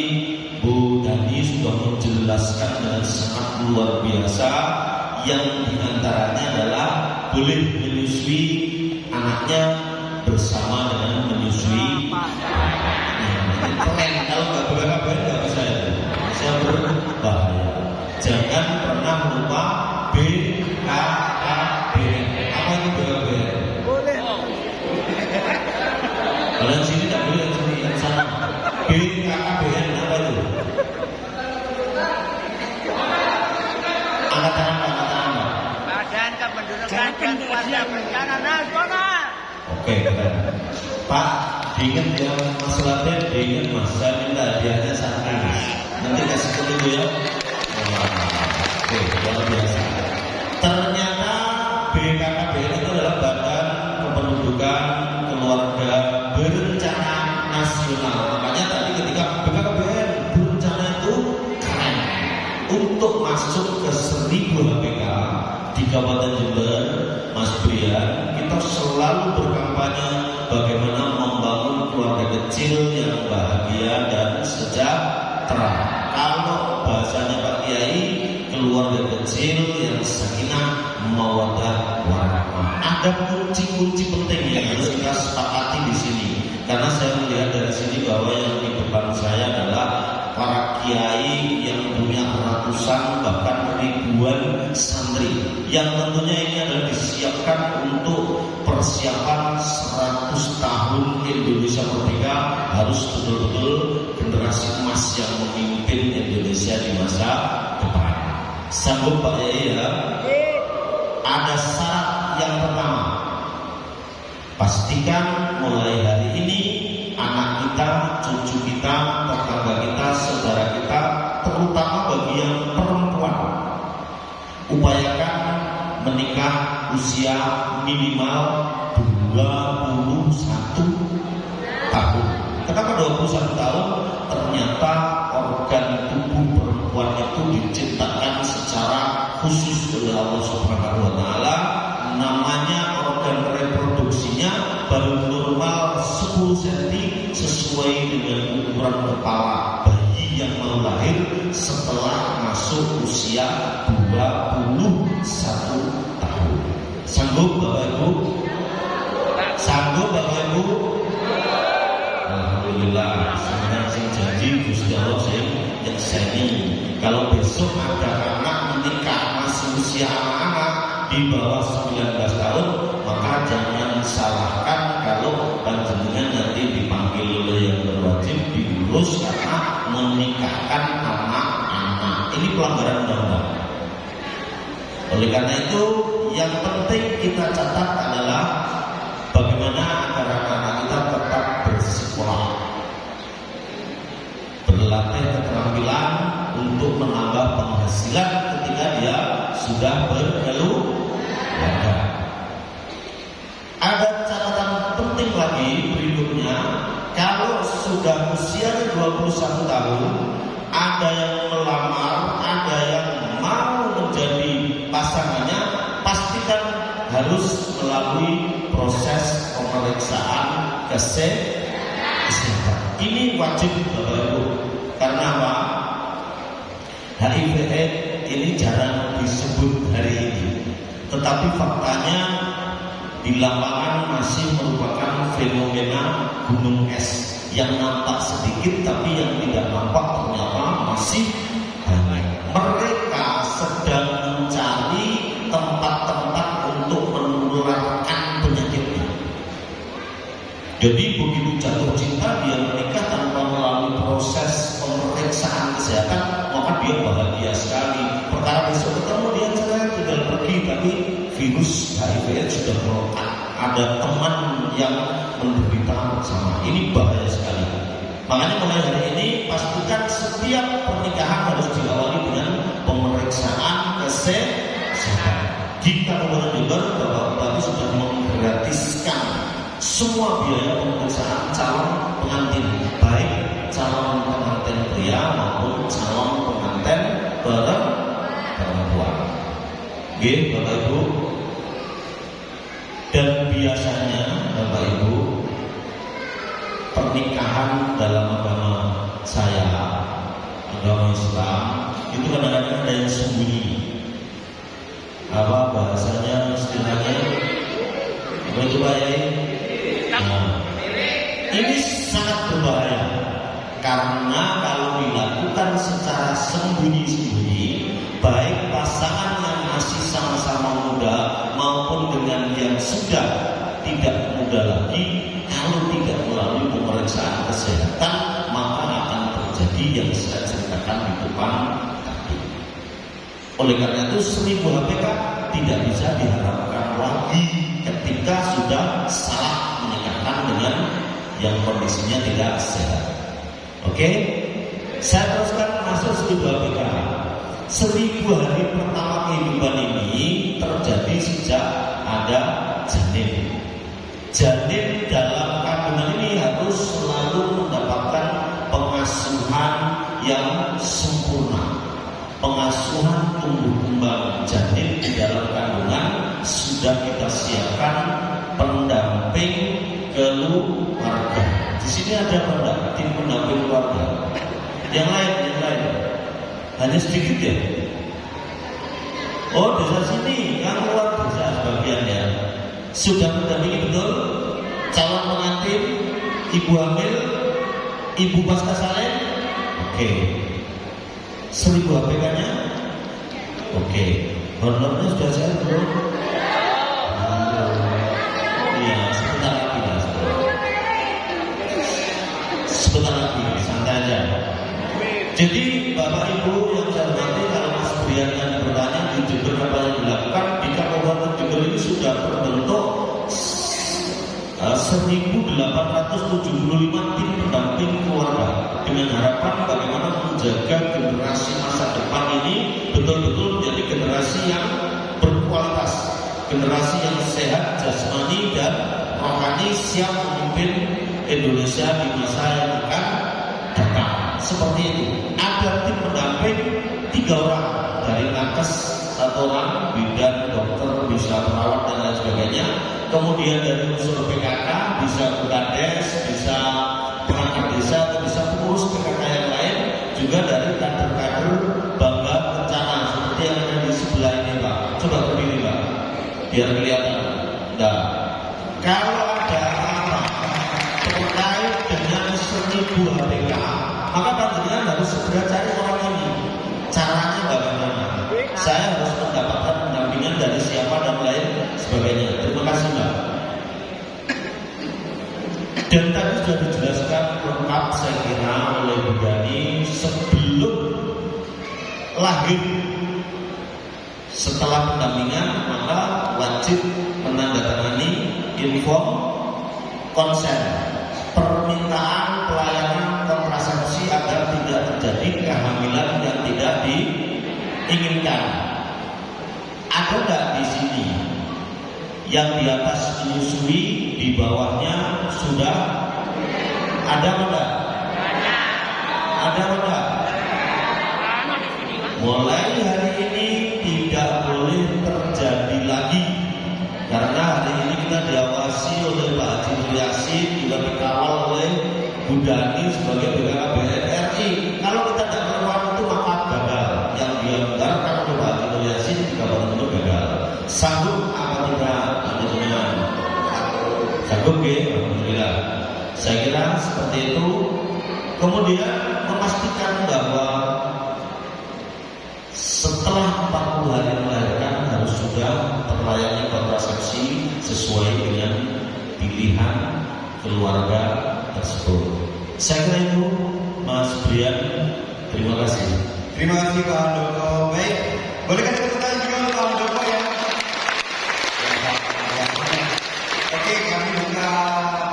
[SPEAKER 8] Bu Dani sudah menjelaskan dengan sangat luar biasa, yang diantaranya adalah boleh menyusui anaknya bersama dengan menyusui. Keren, kalau nggak BKKBN nggak bisa itu, saya berbahaya. Jangan pernah lupa BKKBN. Apa itu BKKBN? Boleh. Kalian sini tak boleh, yang sini yang sana. BKKBN apa itu? Angkatan apa?
[SPEAKER 6] Badan Kependudukan dan Keluarga Berencana Nasional.
[SPEAKER 8] Oke, keren. Pak, diingat ya Mas Latif, diingat Mas, saya minta hadiahnya satu. Nanti kasih ke dulu ya. Oke, luar biasa. Ternyata BKKBN itu adalah Badan Kependudukan Keluarga Berencana Nasional. Makanya tadi ketika BKKBN berencana itu keren. Untuk masuk ke 1000 HPK di Kabupaten Jember, Mas Brian, kita selalu berkampanye bagaimana membangun keluarga kecil yang bahagia dan sejahtera. Kalau bahasanya Pak Kiai, keluarga kecil yang sakinah, mawaddah, warahmah. Ada kunci-kunci penting yang harus kita sepakati di sini. Karena saya melihat dari sini bahwa yang di depan saya adalah para kiai yang punya ratusan bahkan ribuan santri, yang tentunya ini adalah disiapkan untuk persiapan 100 tahun Indonesia Merdeka. Harus betul-betul generasi emas yang memimpin Indonesia di masa depan. Sanggup Pak Yai ya? Ada syarat yang pertama, pastikan mulai hari ini anak kita, cucu kita, tetangga kita, saudara kita, terutama bagi yang perempuan, upayakan menikah usia minimal 21 tahun. Kenapa 21 tahun? Ternyata organ tubuh perempuan itu diciptakan secara khusus oleh Allah Subhanahu wa Ta'ala. Namanya organ reproduksinya baru normal 10 cm sesuai dengan ukuran kepala bayi yang mau lahir setelah masuk usia 21 tahun. Sanggup Bapak Ibu? Sanggup Bapak Ibu? Alhamdulillah. Sekarang sing janji Gusti Allah yang seni. Kalau besok ada anak menikah masih usia anak-anak di bawah 19 tahun, maka jangan salahkan kalau panjenengan nanti dipanggil oleh yang berwajib diurus karena menikahkan anak-anak. Ini pelanggaran undang-undang. Oleh karena itu, yang penting kita catat adalah bagaimana agar anak-anak kita tetap bersekolah, berlatih keterampilan untuk menambah penghasilan ketika dia sudah berkeluarga. Ada catatan penting lagi berikutnya, kalau sudah usia 21 tahun, ada yang melamar, ada yang mau menjadi pasangannya, pastikan harus melalui proses pemeriksaan kesehatan. Ini wajib Bapak Ibu. Karena apa? HIV/AIDS ini jarang disebut hari ini, tetapi faktanya di lapangan masih merupakan fenomena gunung es yang nampak sedikit tapi yang tidak nampak ternyata masih banyak. Mereka sedang mencari tempat-tempat untuk menularkan penyakitnya. Jadi begitu jatuh cinta dia menikah tanpa melalui proses pemeriksaan kesehatan, maka dia bahagia sekali. Perkara besok ketemu dia cerai tinggal pergi, tapi virus HIV sudah melekat. Ada teman yang menderita bersama. Ini bahaya sekali. Makanya mulai hari ini pastikan setiap pernikahan harus diawali dengan pemeriksaan kesehatan. Di Kabupaten Jember, Bapak Bupati sudah menggratiskan semua biaya pemeriksaan calon pengantin, baik calon pengantin pria maupun calon pengantin perempuan. Oke, Bapak Ibu. Dan biasanya Bapak Ibu, pernikahan dalam agama saya, agama Islam, itu kadang-kadang ada yang sembunyi. Apa bahasanya, istilahnya apa itu Pak Yai? Nah, ini sangat berbahaya karena kalau dilakukan secara sembunyi-sembunyi, baik pasangan yang masih sama-sama muda maupun dengan yang sudah tidak muda lagi, kalau tidak melalui pemeriksaan kesehatan, maka akan terjadi yang saya ceritakan di depan tadi. Oleh karena itu 1000 HPK tidak bisa diharapkan lagi ketika sudah salah menikahkan dengan yang kondisinya tidak sehat. Oke, saya teruskan masuk 1000 HPK. 1000 hari pertama kehidupan ini terjadi sejak ada janin. Janin dalam kandungan ini harus selalu mendapatkan pengasuhan yang sempurna. Pengasuhan tumbuh kembang janin di dalam kandungan sudah kita siapkan pendamping keluarga. Di sini ada apa? Tim pendamping keluarga. Yang lain. Hanya sedikit ya. Oh, desa sini, yang luar desa sebagian ya. Sudah mendampingi betul calon pengantin, ibu hamil, ibu pasca salin. Oke. 1000 HPK-nya. Oke. Honornya sudah saya belum? Iya, sebentar lagi lah. Sebentar lagi, santai aja. Jadi Bapak Ibu yang saya hormati, kalau Mas Brian yang bertanya di Jember apa yang dilakukan di Kabupaten Jember ini sudah terbentuk 1.875 tim pendamping keluarga dengan harapan bagaimana menjaga generasi masa depan ini betul-betul menjadi generasi yang berkualitas, generasi yang sehat jasmani dan rohani, siap memimpin Indonesia di masa yang akan datang. Seperti itu. Ada tim pendamping 3 orang dari nakes, 1 orang bidan, dokter, bisa perawat dan lain sebagainya. Kemudian dari unsur PKK bisa Bukades, bisa perangkat desa, atau bisa pengurus PKK yang lain, juga dari kader-kader Bangga Kencana seperti yang ada di sebelah ini Pak. Coba berdiri Pak, biar kelihatan. Nah, kalau ada apa terkait dengan 1000 HPK, maka panjenengan harus segera cari orang ini. Caranya bagaimana? Saya harus mendapatkan pendampingan dari siapa dan lain sebagainya. Terima kasih Mbak. Dan tadi sudah dijelaskan lengkap saya kira oleh Bu Dani sebelum lahir. Setelah pendampingan maka wajib menandatangani inform konsen, permintaan pelayanan kontrasepsi agar tidak terjadi kehamilan yang tidak diinginkan. Ada nggak di sini yang di atas menyusui, di bawahnya sudah ada enggak? Ada enggak? Mulai hari ini tidak boleh terjadi lagi, karena hari ini kita diawasi oleh Pak Haji Nur Yasin, juga dikawal oleh Bu Dani sebagai BKKBN RI. Kalau kita tidak melakukan itu maka gagal. Yang dianggarkan oleh Pak Haji Nur Yasin juga betul-betul gagal. Sanggup apa tidak? Sanggup ya? Alhamdulillah. Saya kira seperti itu. Kemudian memastikan bahwa setelah 40 hari melahirkan harus sudah terlayani kontrasepsi sesuai dengan pilihan keluarga tersebut. Saya kira itu Mas Brian. Terima kasih.
[SPEAKER 5] Terima kasih Pak Handoko. Baik, bolehkan tepuk tangan juga untuk Pak Handoko ya. Oke, kami buka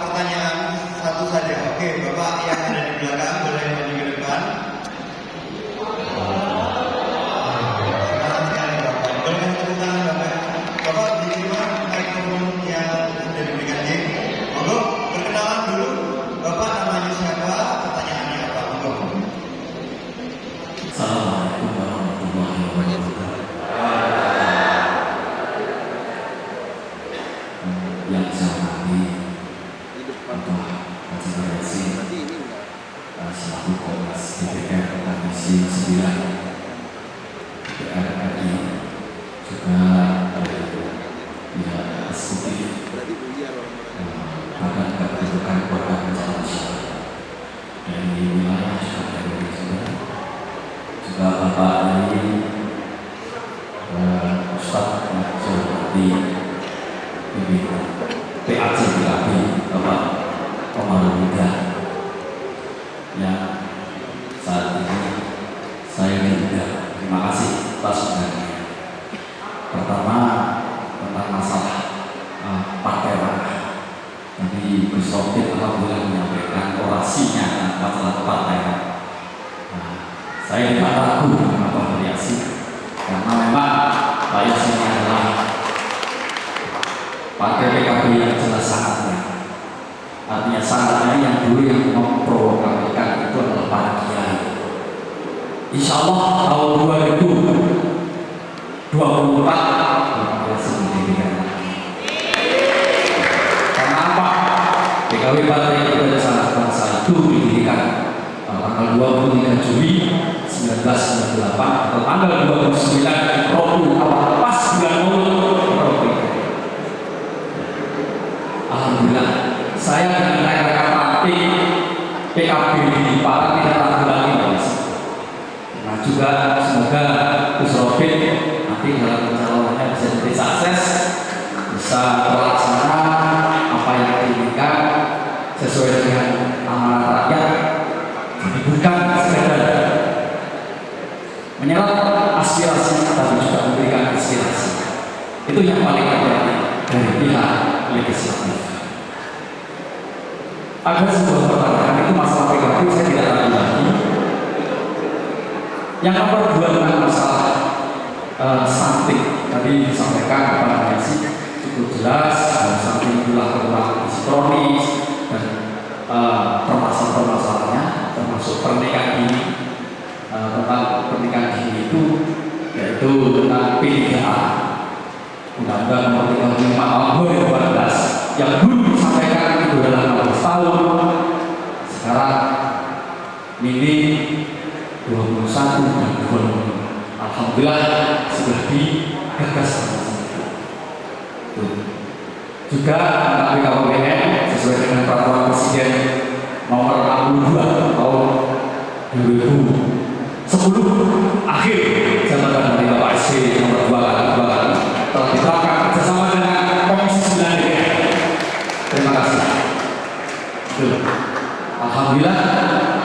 [SPEAKER 5] pertanyaan satu saja. Oke, Bapak yang ada di belakang boleh maju ke depan. Silakan sekali Bapak. Bolehkan tepuk tangan Bapak. Bapak diterima mikrofon yang sudah diberikan J. Monggo perkenalan dulu. Bapak namanya siapa? Pertanyaannya apa? Monggo.
[SPEAKER 4] Assalamualaikum warahmatullahi wabarakatuh.
[SPEAKER 9] saya hormati Ketua Majelis Redaksi selaku Komnas DPR Komisi 9 DPR RI, juga pihak eksekutif Badan Kependudukan Keluarga Berencana Nasional dari wilayah juga Bapak dari Ustadz yang saya hormati PAC BKB Bapak Komarudin Muda yang saat ini saya juga terima kasih atas undangannya. Pertama tentang masalah partai mana. Tadi Gus Rokin alhamdulillah menyampaikan orasinya masalah partai. Saya tidak ragu dengan Pak Yasin karena memang Pak Yasin adalah partai PKB yang jelas sangatnya. Artinya sangatnya yang dulu yang memprovokasikan itu adalah para kiai. Insya Allah tahun 2024 Pak Yasin didirikan. Karena apa? PKB Partai Keadilan Sanak Bangsa itu didirikan tanggal 23 Juli 1998 atau tanggal 29 Rabiul Awal pas bulan Maulid. Alhamdulillah saya dengan rekan-rekan partai PKB di Parang tidak ragu lagi Mas. Nah juga semoga Gus Rokin nanti dalam pencalonannya bisa jadi sukses, bisa terlaksana apa yang diinginkan sesuai dengan amanat rakyat. Jadi bukan sekedar menyerap aspirasi, tapi juga memberikan inspirasi. Itu yang paling penting dari pihak legislatif. Ada sebuah pertanyaan itu masalah PKB, saya tidak tahu lagi. Yang nomor 2 tentang masalah stunting tadi disampaikan Pak Yasin cukup jelas. Stunting itulah kekurangan gizi kronis dan permasalahan-permasalahannya termasuk pernikahan dini. Tentang pernikahan dini itu yaitu tentang P3A Undang-Undang Nomor 35 Tahun 2014 yang dulu disampaikan itu adalah 16 tahun, sekarang ini 21 dan 20. Alhamdulillah sudah digagas juga tentang BKPBN sesuai dengan peraturan Presiden Nomor 62 Tahun 2010 akhir jabatan dari Bapak SBY nomor 2 kali telah diterapkan kerjasama dengan Komisi 9 DPR. Terima kasih. Alhamdulillah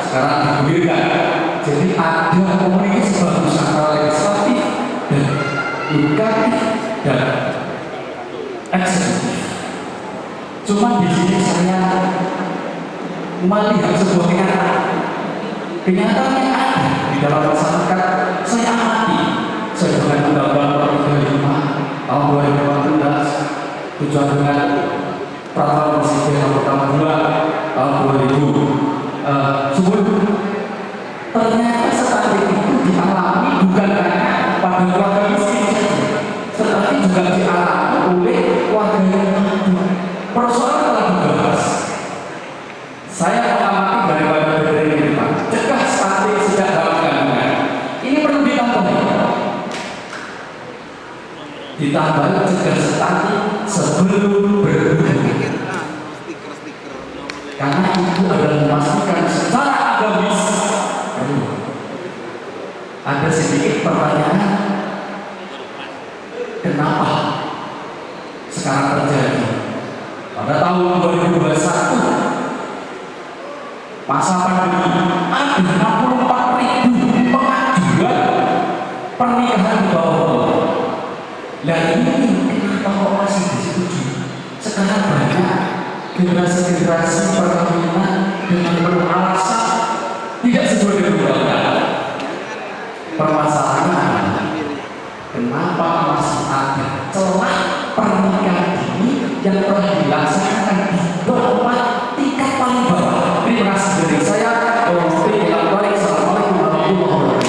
[SPEAKER 9] sekarang digulirkan. Jadi ada komunikasi bagus antara legislatif dan yudikatif dan eksekutif. Cuma di sini saya melihat sebuah kenyataan yang ada di dalam masyarakat. Saya amati sesuai dengan Undang-Undang Nomor 35 Tahun 2014, tujuan dengan Peraturan Presiden Nomor 2 Tahun 2010. Ternyata stunting itu dialami bukan hanya pada keluarga miskin, tetapi juga dialami oleh keluarga yang mampu. Persoalan telah dibahas. Saya mengamati daripada ini Pak, cegah stunting sejak dalam kandungan. Ini perlu ditambah cegah stunting sebelum berhubungan. Karena itu adalah memastikan secara agamis. Ada sedikit pertanyaan, kenapa sekarang terjadi? Pada tahun 2021 masa pandemi ada 64.000 pengajuan pernikahan di bawah umur. Nah ini kenapa kok masih disetujui? Sekarang banyak generasi-generasi perkawinan dengan penuh alasan tidak sesuai dengan undang-undang. Permasalahannya kenapa masih ada celah pernikahan dini yang telah dilaksanakan di bawah tingkat paling bawah. Terima kasih dari saya. Assalamualaikum warahmatullahi wabarakatuh.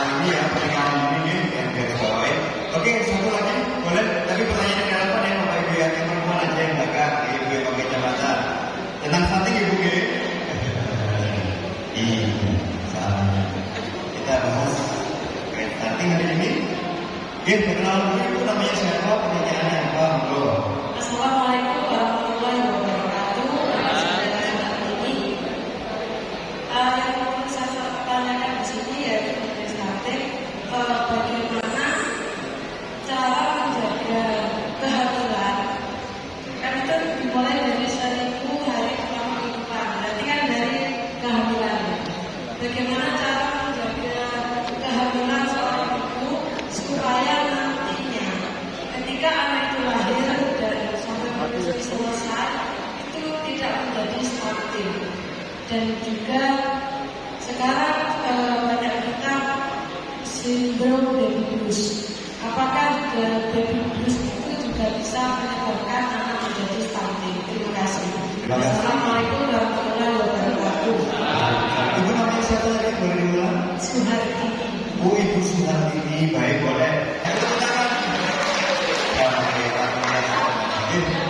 [SPEAKER 5] Ini yang pernikahan ini yang garis bawain. Oke, penting hari ini. Perkenalan dulu, Ibu namanya siapa, pertanyaannya apa? Monggo.
[SPEAKER 10] Assalamualaikum warahmatullahi wabarakatuh. Yang saya tanyakan di sini yaitu Majelis Hakim, bagaimana cara menjaga kehamilan? Kan itu dimulai dari 1000 hari pertama kehidupan. Berarti kan dari kehamilan. Bagaimana cara menjaga kehamilan seorang ibu supaya nantinya ketika anak itu lahir dan sampai menyusui selesai itu tidak menjadi stunting. Dan juga sekarang banyak kita sindrom baby blues. Apakah baby blues itu juga bisa menyebabkan anak menjadi stunting? Terima kasih. Assalamualaikum warahmatullahi wabarakatuh.
[SPEAKER 5] Ibu namanya siapa lagi, boleh diulang?
[SPEAKER 10] Suharti.
[SPEAKER 5] Oh, Ibu Suhartini, baik, boleh.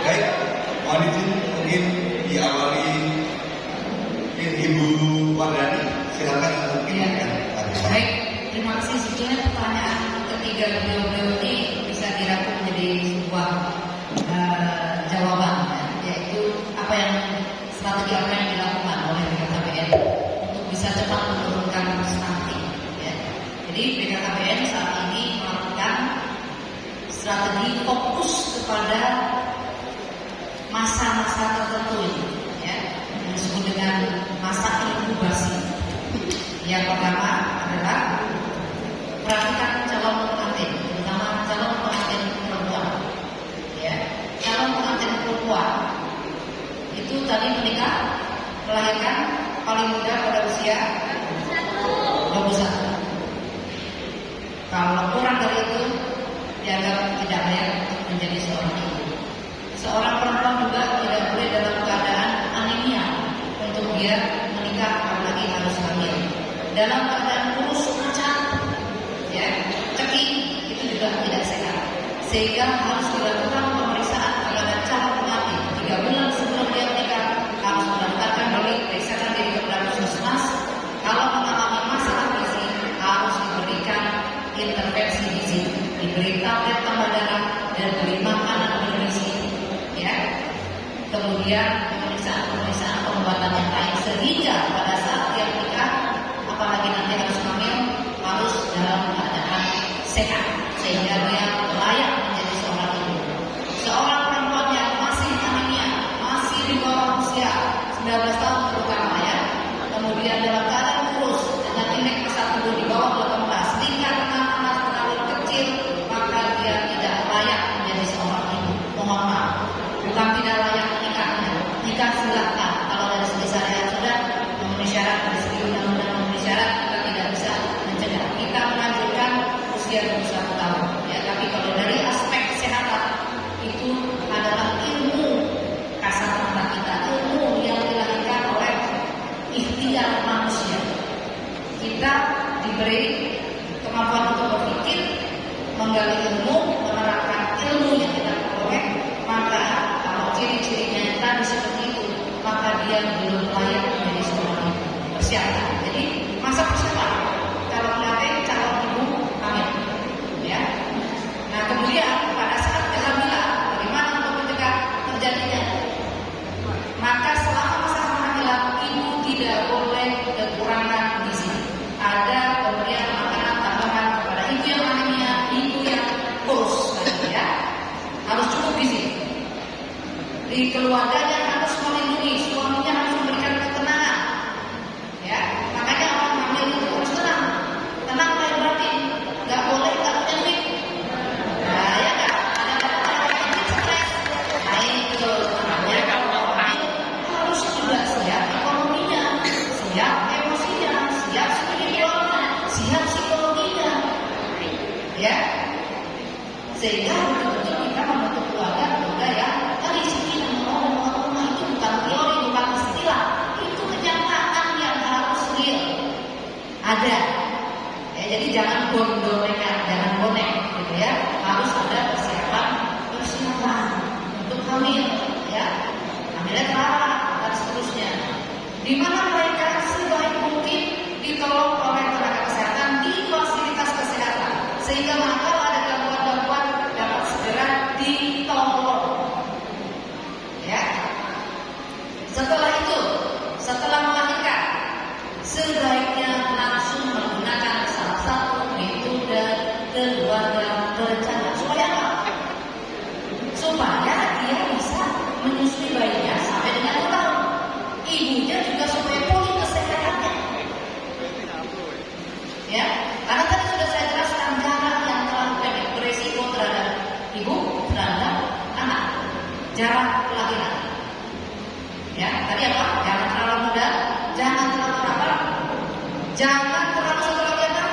[SPEAKER 5] Baik, mohon izin mungkin diawali Ibu Wardani, silakan untuk
[SPEAKER 7] ya. Baik, terima kasih. Sebetulnya pertanyaan ketiga beliau ini bisa dirangkum menjadi sebuah jawaban, yaitu apa yang strategi apa yang dilakukan oleh BKKBN untuk bisa cepat menurunkan stunting. Ya. Jadi BKKBN saat ini melakukan strategi fokus kepada masa-masa tertentu ini, ya, yang disebut dengan masa inkubasi. Yang pertama adalah perhatikan calon pengantin, terutama calon pengantin perempuan. Ya, calon pengantin perempuan itu tadi menikah, melahirkan paling muda pada usia 21. Kalau kurang dari itu dianggap tidak layak menjadi seorang ibu. Seorang perempuan juga tidak boleh dalam keadaan anemia untuk dia menikah, apalagi harus hamil. Dalam keadaan kurus pucat, ya, cekik, itu juga tidak sehat. Sehingga harus dilakukan pemeriksaan terhadap calon pengantin 3 bulan sebelum dia menikah, harus mendaftarkan diri, periksakan diri kepada puskesmas. Kalau mengalami masalah gizi, harus diberikan intervensi gizi, diberi tablet tambah darah dan diberi makanan bergizi, ya. Kemudian pemeriksaan pengobatan yang lain sehingga pada saat dia menikah, apalagi nanti harus hamil, harus dalam keadaan sehat sehingga dia layak menjadi seorang ibu. Seorang perempuan yang masih anemia, masih di bawah usia 19 tahun terutama, ya, kemudian dalam keadaan kurus dengan indeks massa tubuh di bawah 18, tingkat anak-anak terlalu kecil, maka dia tidak layak menjadi seorang ibu. Mohon maaf, bukan tidak layak menikahnya. Nikah silakan kalau dari segi syariat sudah memenuhi syarat, dari segi undang-undang memenuhi syarat, kita tidak bisa mencegah. Kita menganjurkan usia 21 tahun. Ya, tapi kalau dari aspek kesehatan itu adalah ilmu kasar mata kita, ilmu yang dilahirkan oleh ikhtiar manusia. Kita diberi kemampuan untuk berpikir, menggali ilmu, menerapkan ilmu yang kita peroleh. Maka kalau ciri-cirinya tadi seperti itu, maka dia belum layak menjadi seorang ibu. Persiapan. Jadi masa persiapan calon pengantin, calon ibu hamil, ya. Nah, kemudian pada saat kehamilan, bagaimana untuk mencegah terjadinya? Maka selama masa kehamilan, ibu tidak boleh kekurangan gizi. Ada pemberian makanan tambahan kepada ibu yang anemia, ibu yang kurus, ya, harus cukup gizi. Di keluarganya harus melindungi, suaminya harus memberikan ketenangan, ya. Makanya orang hamil itu harus tenang. Tenang lain berarti nggak boleh nggak punya duit. Nah, ya nggak. Ada stres. Nah, itu namanya kalau orang hamil harus juga siap ekonominya, siap emosinya, siap spiritualnya, siap psikologinya, ya. Sehingga betul-betul kita membentuk keluarga yang tadi sini rumah itu bukan teori, bukan istilah, itu kenyataan yang harus real ada. Ya, jadi jangan bondolengan, jangan bonek, gitu ya. Harus ada persiapan untuk hamil, ya. Hamilnya terawat dan seterusnya. Di mana mereka sebaik mungkin ditolong oleh tenaga kesehatan di fasilitas kesehatan. jarak kelahiran. Ya, tadi apa? Jangan terlalu muda, jangan terlalu apa? Jangan terlalu satu lagi apa?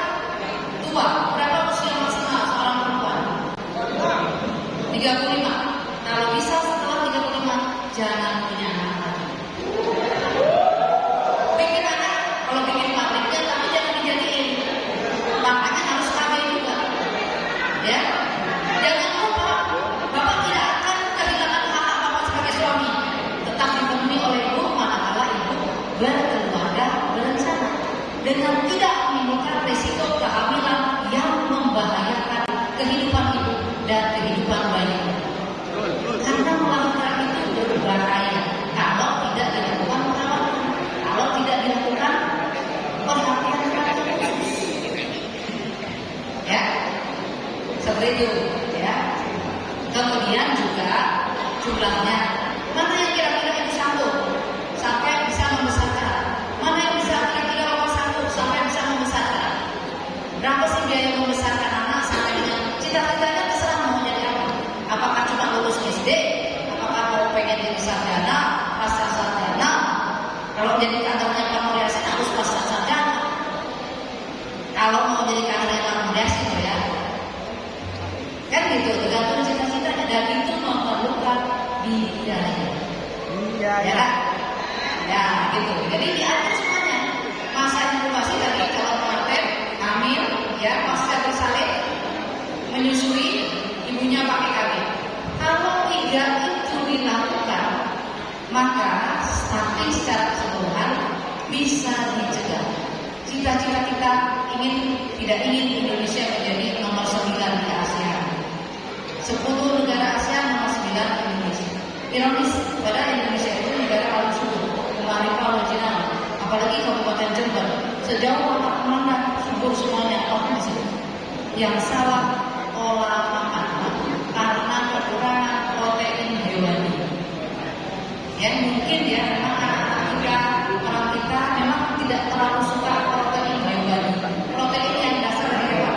[SPEAKER 7] Tua. Berapa usia maksimal seorang perempuan? 35. Kalau bisa setelah 35 jangan punya anak lagi. Bikin anak, kalau bikin pabriknya tapi jangan dijadiin. Makanya harus kawin juga. Ya. Jangan lupa, Bapak tidak akan kehilangan hak Bapak sebagai suami. Tetap dipenuhi oleh ibu manakala ibu berkeluarga berencana dengan tidak menimbulkan risiko kehamilan yang membahayakan kehidupan ibu dan kehidupan bayi. Karena melahirkan itu berbahaya kalau tidak dilakukan perawatan, kalau tidak dilakukan perhatian khusus. Ya, seperti itu. Ya. Kemudian juga jumlahnya, mana yang kira-kira ibu sanggup sampai bisa membesarkan, mana yang bisa kira-kira bapak sanggup sampai bisa membesarkan. Berapa sih biaya membesarkan anak sampai dengan cita-citanya terserah mau jadi apa? Apakah cuma lulus SD? Apakah mau pengen jadi sarjana, pasca sarjana? Kalau jadi kantornya Pak Yasin harus pasca sarjana. Kalau mau jadi kantornya Pak Yasin ya, kan gitu, tergantung cita-citanya dan itu memerlukan biaya.
[SPEAKER 6] Iya.
[SPEAKER 7] Ya, ya gitu. Jadi diatur semuanya. Masa inkubasi tadi kalau pengantin hamil, ya pasca bersalin, menyusui, ibunya pakai KB. Kalau tiga itu dilakukan, maka stunting secara keseluruhan bisa dicegah. Cita-cita kita tidak ingin Indonesia menjadi nomor 9 di ASEAN. 10 negara ASEAN nomor 9 Indonesia. Ironis, padahal Indonesia itu negara paling subur, Marifah Lojina, apalagi Kabupaten Jember. Sejauh mata memandang subur semuanya orang di sini. Yang salah olah makan karena kekurangan protein hewani. Ya mungkin ya memang anak-anak kita, orang kita memang tidak terlalu suka protein hewani. Protein yang dasar dari hewan.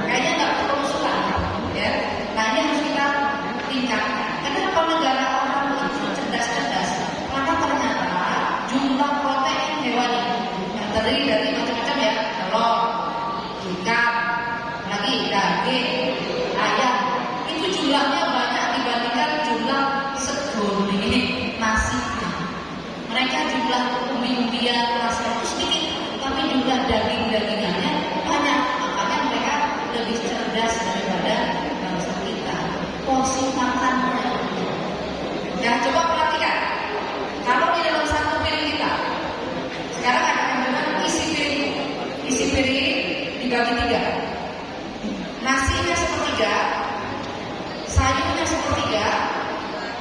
[SPEAKER 7] Kayaknya nggak terlalu suka. Ya, nah ini harus kita tingkatkan. Kenapa negara orang itu cerdas-cerdas? Karena ternyata jumlah protein hewani yang terdiri dari macam-macam ya, telur, ikan, lagi daging, ayam, itu jumlahnya banyak dibandingkan jumlah segoni nasi. Mereka jumlah umbi-umbian nasi itu sedikit, tapi jumlah daging-dagingannya banyak. Makanya mereka lebih cerdas daripada bangsa kita. Porsi makannya. Ya coba perhatikan. Kalau di dalam satu piring kita, sekarang ada yang bilang isi piring. Isi piring dibagi 3. Nasinya sepertiga, sayurnya sepertiga,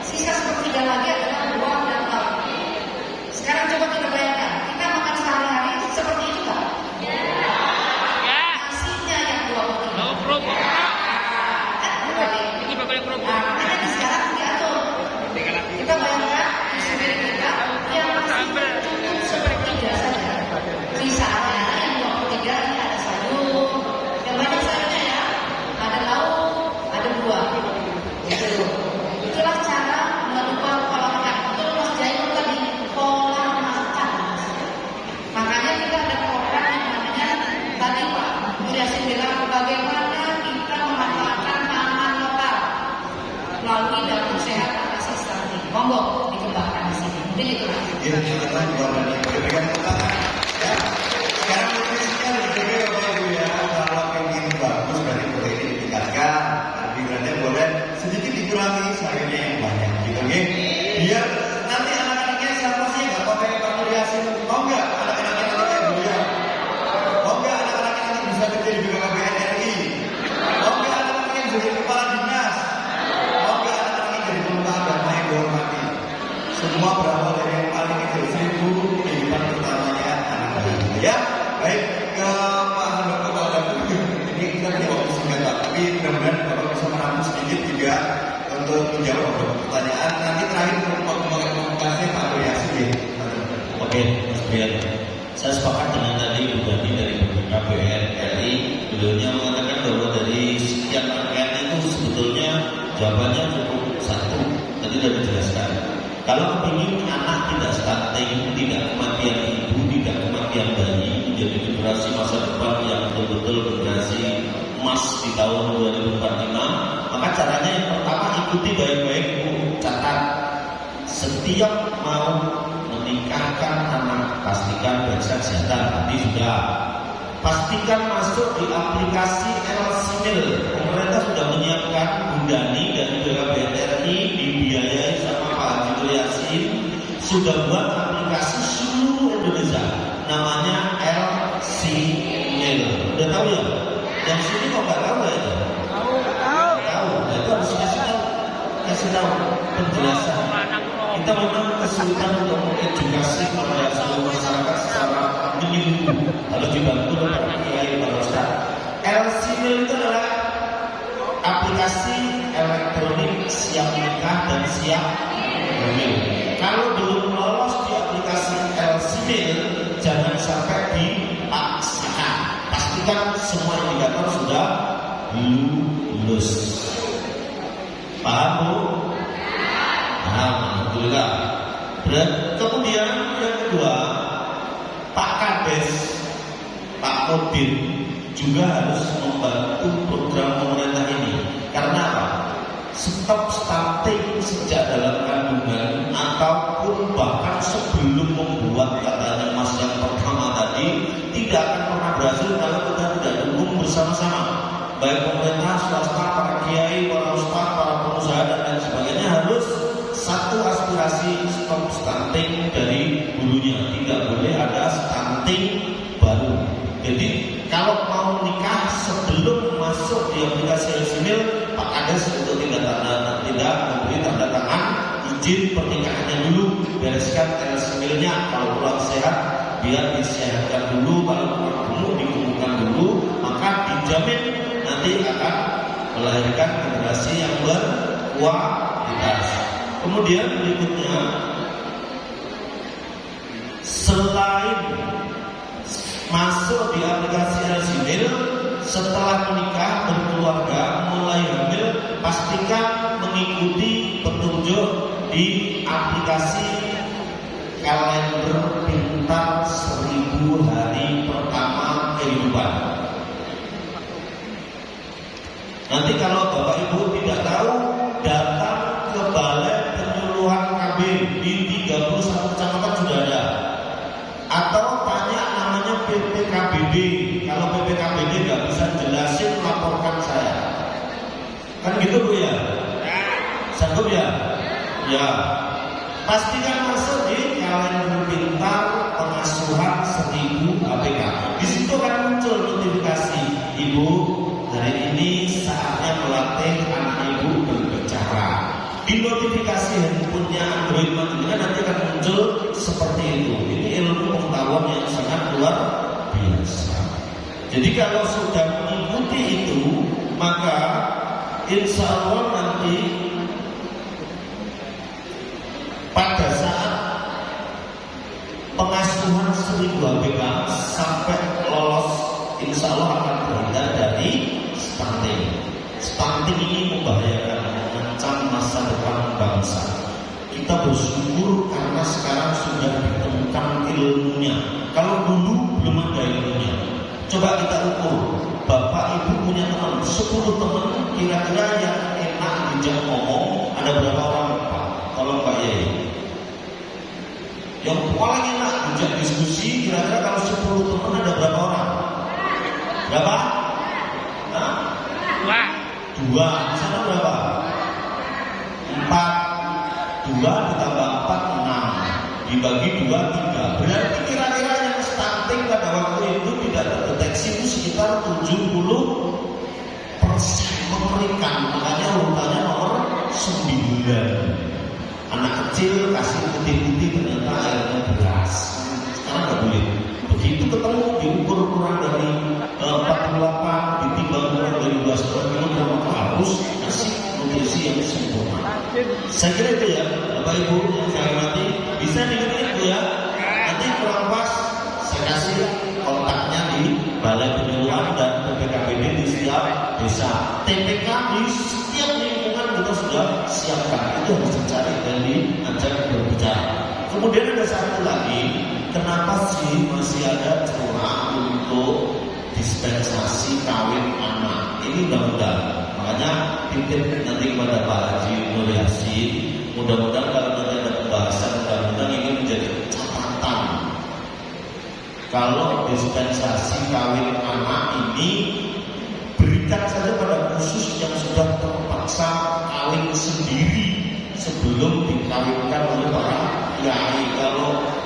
[SPEAKER 7] sisa sepertiga lagi adalah buah dan lauk. Sekarang coba kita bayangkan, kita makan sehari-hari seperti itu kan? Nasinya yang 2/3. Makanya sekarang diatur. Kita bayangkan isi piring kita yang nasinya cukup sepertiga saja. Sisanya yang 2/3 ini ada sayur, yang banyak sayurnya ya, ada lauk, ada buah. Gitu. Itulah cara merubah pola makan. Itu Mas Jainur tadi pola makan. Makanya kita ada program yang namanya tadi Pak Yasin bilang bagaimana kita memanfaatkan pangan lokal melalui dapur sehat atasi stunting. Monggo dikembangkan di sini. Mungkin itu Mas.
[SPEAKER 5] Ya, kita juga berikan tangan. Ya. Sekarang nutrisinya lebih Bapak Ibu ya. Kalau ingin bagus berarti protein ditingkatkan. Karbohidratnya boleh sedikit dikurangi, sayurnya yang banyak. Gitu, oke? Biar nanti anak-anaknya siapa sih nggak pakai Pak Yasin? Mau nggak anak-anaknya nanti kayak beliau? Mau nggak anak-anaknya nanti bisa kerja di BKKBN RI? Mau nggak anak-anaknya bisa jadi kepala dinas? Mau nggak anak-anaknya jadi pemuka agama yang dihormati? Semua berawal dari yang paling kecil 1000 kehidupan pertamanya anak-anak. Ya, baik ke Pak Hamba Bapak Dapu. Ini kita punya waktu singkat Pak, tapi mudah-mudahan Bapak bisa merangkum sedikit juga untuk menjawab beberapa pertanyaan. Nanti terakhir untuk pembukaan Pak Yasin ya.
[SPEAKER 8] Oke, Mas Brian. Saya sepakat dengan tadi Bu Dani dari BKKBN RI. Beliaunya mengatakan bahwa dari sekian rangkaian itu sebetulnya jawabannya cukup satu. Nanti sudah dijelaskan. Kalau kepingin anak tidak stunting, tidak kematian ibu, tidak kematian bayi, menjadi generasi masa depan yang betul-betul generasi emas di tahun 2045, maka caranya yang pertama ikuti baik-baik, Bu. Catat, setiap mau menikahkan anak pastikan periksa kesehatan. Nanti sudah pastikan masuk di aplikasi El-Simil. Pemerintah sudah menyiapkan Bundani dan BKBRI dibiayai sama Pak Haji Yasin, sudah buat aplikasi seluruh Indonesia, namanya El-Simil. Udah tahu ya? Yang sini kok nggak tahu ya? Tahu. Nah, itu harus kasih tahu penjelasan. Kita memang kesulitan untuk mengedukasi kepada seluruh masyarakat secara menyeluruh. Kalau dibantu oleh para kiai, para ustaz. El-Simil itu adalah aplikasi elektronik siap nikah dan siap hamil. Kalau belum lolos di aplikasi El-Simil, jangan sampai dipaksakan. Pastikan semua indikator sudah lulus. Paham, Bu? Alhamdulillah. Dan kemudian yang kedua, Pak Kades, Pak Mudin juga harus membantu program pemerintah ini. Karena apa? Stop stunting sejak dalam kandungan ataupun bahkan sebelum membuat katanya Mas yang pertama tadi tidak akan pernah berhasil kalau kita tidak dukung bersama-sama. Baik pemerintah, swasta, para kiai, para ustaz, para pengusaha dan lain sebagainya harus satu aspirasi stop stunting dari hulunya. Tidak boleh ada stunting baru. Jadi kalau mau nikah sebelum masuk di aplikasi El-Simil, Pak Kades untuk tidak memberi tanda tangan izin pernikahannya dulu, bereskan El-Similnya. Kalau kurang sehat biar disehatkan dulu, kalau kurang gemuk digemukkan dulu, maka dijamin nanti akan melahirkan generasi yang berkualitas. Kemudian berikutnya, selain masuk di aplikasi El-Simil, setelah menikah berkeluarga mulai hamil, pastikan mengikuti petunjuk di aplikasi kalender pintar 1000 hari pertama kehidupan. Nanti kalau Bapak Ibu tidak tahu, datang ke Balai Penyuluhan KB di 31 kecamatan sudah ada. Atau tanya namanya PPKBD. Kalau PPKBD nggak bisa jelasin, laporkan saya. Kan gitu, Bu ya? Sanggup ya? Ya. Pastikan masuk di kalender pintar pengasuhan 1000 APK. Di situ akan muncul notifikasi, Ibu, hari ini saatnya melatih anak Ibu berbicara. Di notifikasi handphonenya Android Madinah nanti akan muncul seperti itu. Ini ilmu pengetahuan yang sangat luar biasa. Jadi kalau sudah mengikuti itu, maka insya Allah nanti pada saat pengasuhan 1000 APK sampai lolos, insya Allah akan terhindar dari stunting. Stunting ini membahayakan, mengancam masa depan bangsa. Kita bersyukur karena sekarang sudah ditemukan ilmunya. Kalau dulu belum ada ilmunya. Coba kita ukur, Bapak Ibu punya teman 10 teman, kira-kira yang enak dijak ngomong ada berapa orang, Pak? Tolong Pak Yai. Yang paling enak dijak diskusi, kira-kira kalau 10 teman ada berapa orang? Berapa? Nah? 2. Di sana berapa? 4. 2 ditambah 4, 6. Dibagi 2, 3. Berarti kira-kira yang stunting pada waktu itu tidak terdeteksi itu sekitar 70%. Mengerikan. Makanya urutannya nomor 9. Anak kecil kasih putih-putih ternyata airnya beras. Sekarang nggak boleh. Begitu ketemu diukur kurang dari 48, ditimbang kurang dari 12 kilo, maka harus kasih nutrisi yang sempurna. Saya kira itu ya, Bapak Ibu yang saya hormati, bisa diingat Bu ya. Nanti kurang pas saya kasih kontaknya di Balai Penyuluhan dan PPKBD di setiap desa. TPK di setiap lingkungan kita sudah sudah siapkan, itu harus dicari dan diajak berbicara. Kemudian ada satu lagi, kenapa sih masih ada celah untuk dispensasi kawin anak? Ini undang-undang. Makanya titip nanti kepada Pak Haji Nur Yasin, mudah-mudahan kalau nanti ada pembahasan undang-undang ini menjadi catatan. Kalau dispensasi kawin anak ini berikan saja pada khusus yang sudah terpaksa kawin sendiri sebelum dikawinkan oleh para kiai.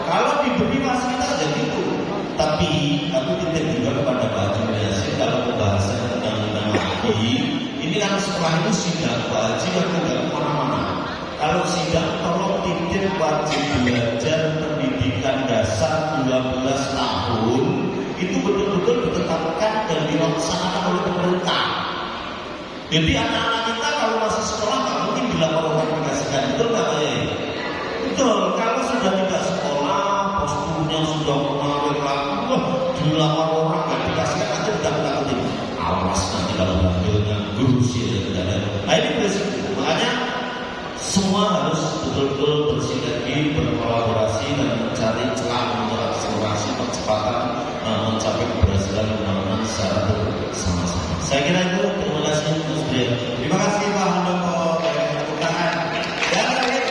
[SPEAKER 8] Kalau diberi fasilitas aja gitu. Tapi aku titip juga kepada Pak Haji Nur Yasin, kalau pembahasan undang-undang lagi, ini kan setelah itu sidang Pak Haji kan tidak kemana-mana. Kalau sidang tolong titip wajib belajar pendidikan dasar 12 tahun itu betul-betul ditetapkan dan dilaksanakan oleh pemerintah. Jadi anak-anak kita kalau masih sekolah nggak mungkin dilaporkan, betul nggak Pak Yai? Betul. Kalau sudah tidak sekolah, posturnya sudah mengawet lagi, dilapor orang nggak dikasihkan aja tidak penting. Awas nanti kalau mobilnya guru sih dan lain-lain. Nah ini prinsip. Makanya semua harus betul-betul bersinergi, berkolaborasi dan mencari celah untuk akselerasi percepatan mencapai keberhasilan pembangunan secara bersama-sama. Saya kira itu. Terima kasih Mas Brian.
[SPEAKER 5] Terima kasih Pak Handoko dari tepuk tangan. Dan terakhir,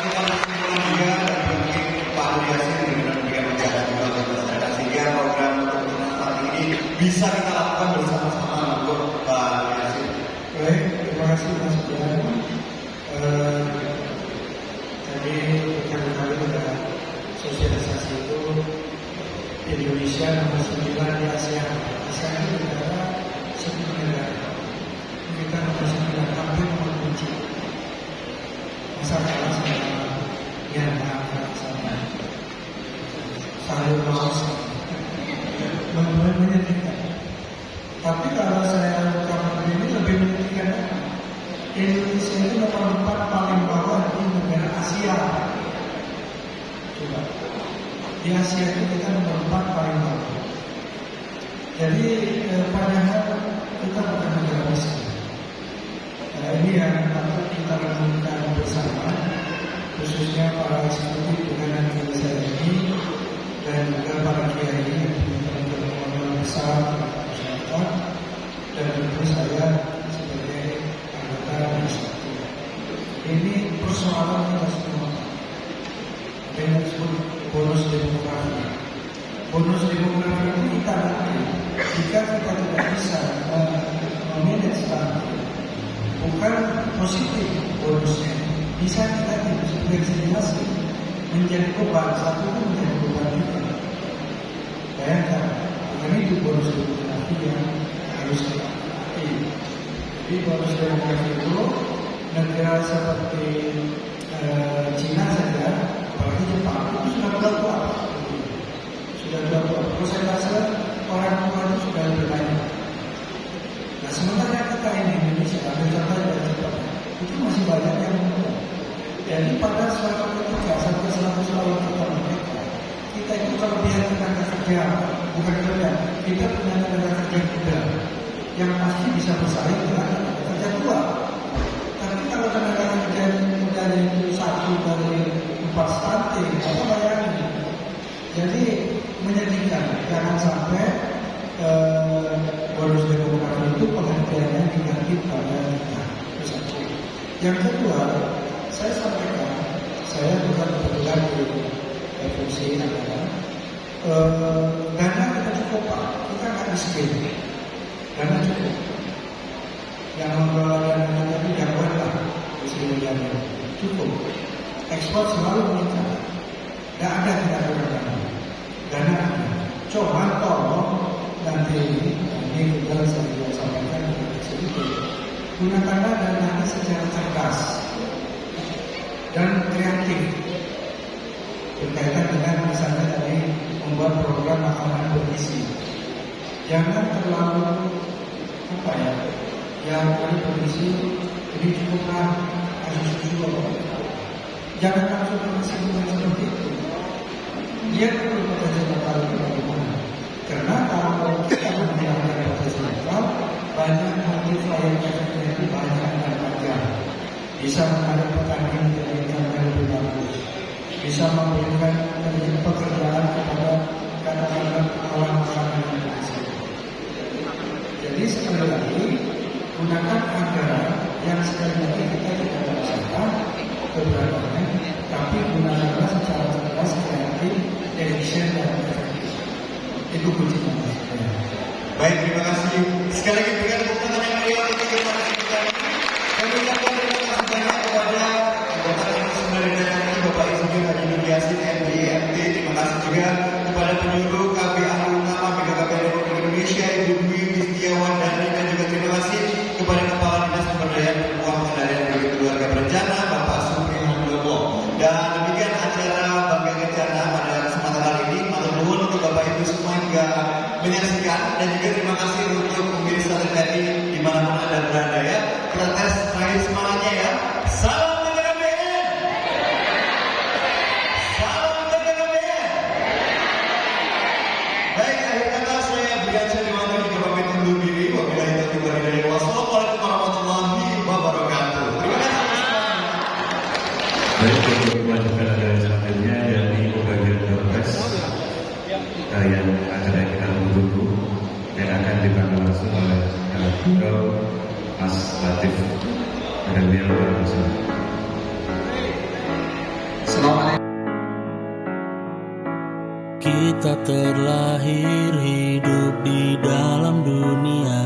[SPEAKER 5] untuk kesimpulan juga dan mungkin Pak Nur Yasin dengan memberikan penjelasan juga ke masyarakat sehingga program untuk saat ini bisa kita lakukan bersama-sama untuk Pak Nur Yasin.
[SPEAKER 3] Baik, terima kasih Mas Brian. Tadi berkali-kali pada sosialisasi itu Indonesia nomor 9 di ASEAN. ASEAN itu negara 10 negara. Kita nomor 9 hampir mengunci. Masa kalah sama Myanmar, sama Sayur Maus, menyedihkan. Tapi kalau saya ucapkan ini lebih menyedihkan. Indonesia itu nomor 4 paling bawah di negara Asia. Coba, di Asia itu kita nomor 4 paling bawah. Jadi padahal kita bukan negara miskin. Nah, ini yang patut kita renungkan bersama, khususnya para eksekutif dengan Indonesia ini dan juga para kiai yang punya besar masyarakat dan tentu saya sebagai ini persoalan kita semua. Dengan disebut bonus demografi. Bonus demografi itu kita nanti jika kita tidak bisa memanage stunting, bukan positif bonusnya, bisa kita diversifikasi menjadi beban, satu itu menjadi beban kita. Bayangkan, ini itu bonus demografi yang harus kita hati. Jadi bonus demografi itu negara seperti Cina saja, apalagi Jepang itu sudah tua, persentase orang tua itu sudah lebih banyak. Nah sementara kita ini Indonesia, ada contoh dari Jepang, itu masih banyak yang muda. Jadi pada suatu ketika sampai 100 tahun kita itu kelebihan tenaga kerja, bukan kerja, kita punya tenaga kerja muda yang pasti bisa bersaing dengan tenaga kerja tua. Tapi kalau tenaga kerja muda itu 1 dari 4 stunting, apa bayangin? Jadi menyedihkan, jangan sampai bonus demografi itu pengertiannya negatif pada kita. Yang kedua, saya sampaikan, saya bukan kebetulan di fungsi adalah dana kita cukup Pak, kita nggak miskin, dana cukup. Yang membawa dana tadi jangkauan lah, misalnya cukup. Ekspor selalu meningkat, nggak ada kita dana. Dana coba tolong nanti ini kita saya sampaikan sedikit. Gunakanlah dana ini secara cerdas dan kreatif berkaitan dengan misalnya tadi membuat program makanan bergizi. Jangan terlalu yang tadi bergizi ini cukuplah kasus susu. Jangan langsung berkesimpulan seperti itu. Dia perlu potensi lokal bagaimana? Karena kalau kita menggunakan potensi lokal, banyak multiplier efeknya itu banyak dan panjang. bisa menarik petani menjadi yang lebih bagus, bisa memberikan pekerjaan kepada katakanlah kawan makanan Indonesia. Jadi sekali lagi gunakan anggaran yang sekali lagi kita tidak berusaha keberadaannya, tapi gunakanlah secara cerdas, kreatif, efisien dan efektif. Itu kuncinya.
[SPEAKER 5] Baik, terima kasih. Sekali lagi berikan tepuk tangan yang meriah untuk kepada kita. Kami ucapkan terima kasih banyak kepada anggota Komisi dari DPR Bapak Insinyur Haji Nur Yasin MDMT. Terima kasih juga kepada penyuluh KB Ahli Utama BKKBN Republik Indonesia Ibu Dwi Wistiawan Dhani, dan juga terima kasih kepada Kepala Dinas Pemberdayaan Perempuan Pengendalian Bagi Keluarga Berencana Bapak Supri Handowo. Dan demikian acara Bangga Kencana pada kesempatan kali ini. Matur nuwun untuk Bapak Ibu semua hingga menyaksikan, dan juga terima kasih untuk pemirsa TVRI dimanapun Anda berada ya. Kita tes terakhir semangatnya ya. Salam BKKBN. Salam BKKBN. Baik, akhir kata saya Brian Syediwanto juga pamit undur diri. Wabillahi taufiq wal hidayah. Wassalamualaikum warahmatullahi wabarakatuh. Terima kasih semuanya.
[SPEAKER 1] Baik, untuk melanjutkan acara selanjutnya yakni pembagian dompet yang acara yang kita tunggu yang akan dipanggil langsung oleh beliau Mas Latif. Dan beliau langsung.
[SPEAKER 3] Assalamualaikum.
[SPEAKER 11] Kita terlahir hidup di dalam dunia.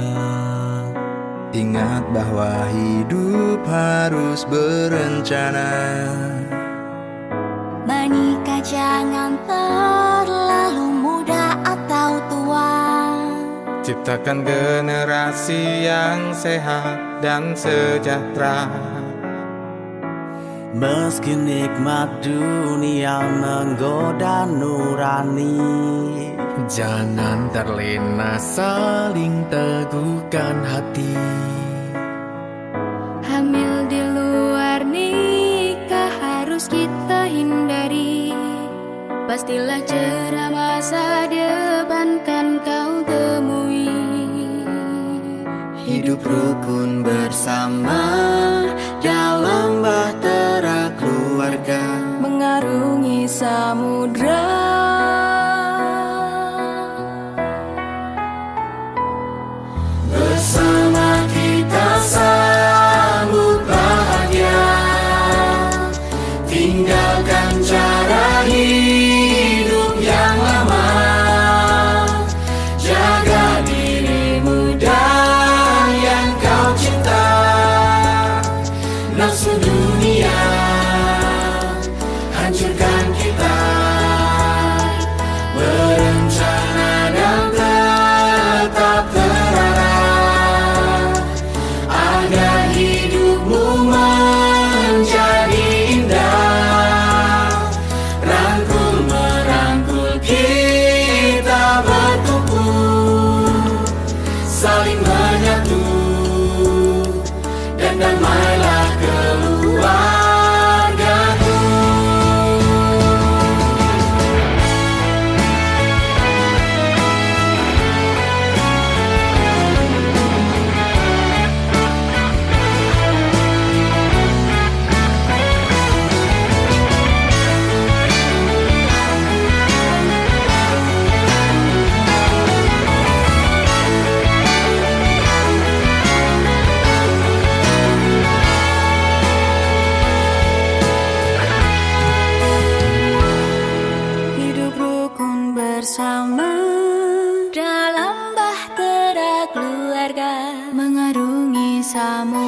[SPEAKER 12] Ingat bahwa hidup harus berencana.
[SPEAKER 13] Menikah jangan terlalu muda atau tua.
[SPEAKER 12] Ciptakan generasi yang sehat dan sejahtera.
[SPEAKER 11] Meski nikmat dunia menggoda nurani,
[SPEAKER 12] jangan terlena, saling teguhkan hati.
[SPEAKER 13] Hamil di luar nikah harus kita hindari. Pastilah cerah masa depan kan kau temui.
[SPEAKER 12] Hidup rukun bersama dalam bahtera keluarga,
[SPEAKER 13] mengarungi samudra.
[SPEAKER 12] Bersama kita sambut bahagia. Tinggalkan cara hidup yang lama. Jaga dirimu dan yang kau cinta. Nafsu dunia hancurkan kita. Berencana dan tetap terarah, agar hidupmu menjadi indah. Rangkul merangkul kita bertumpu, saling menyatu, dan damailah keluargaku.
[SPEAKER 13] Hidup rukun bersama dalam bahtera keluarga, mengarungi samudra.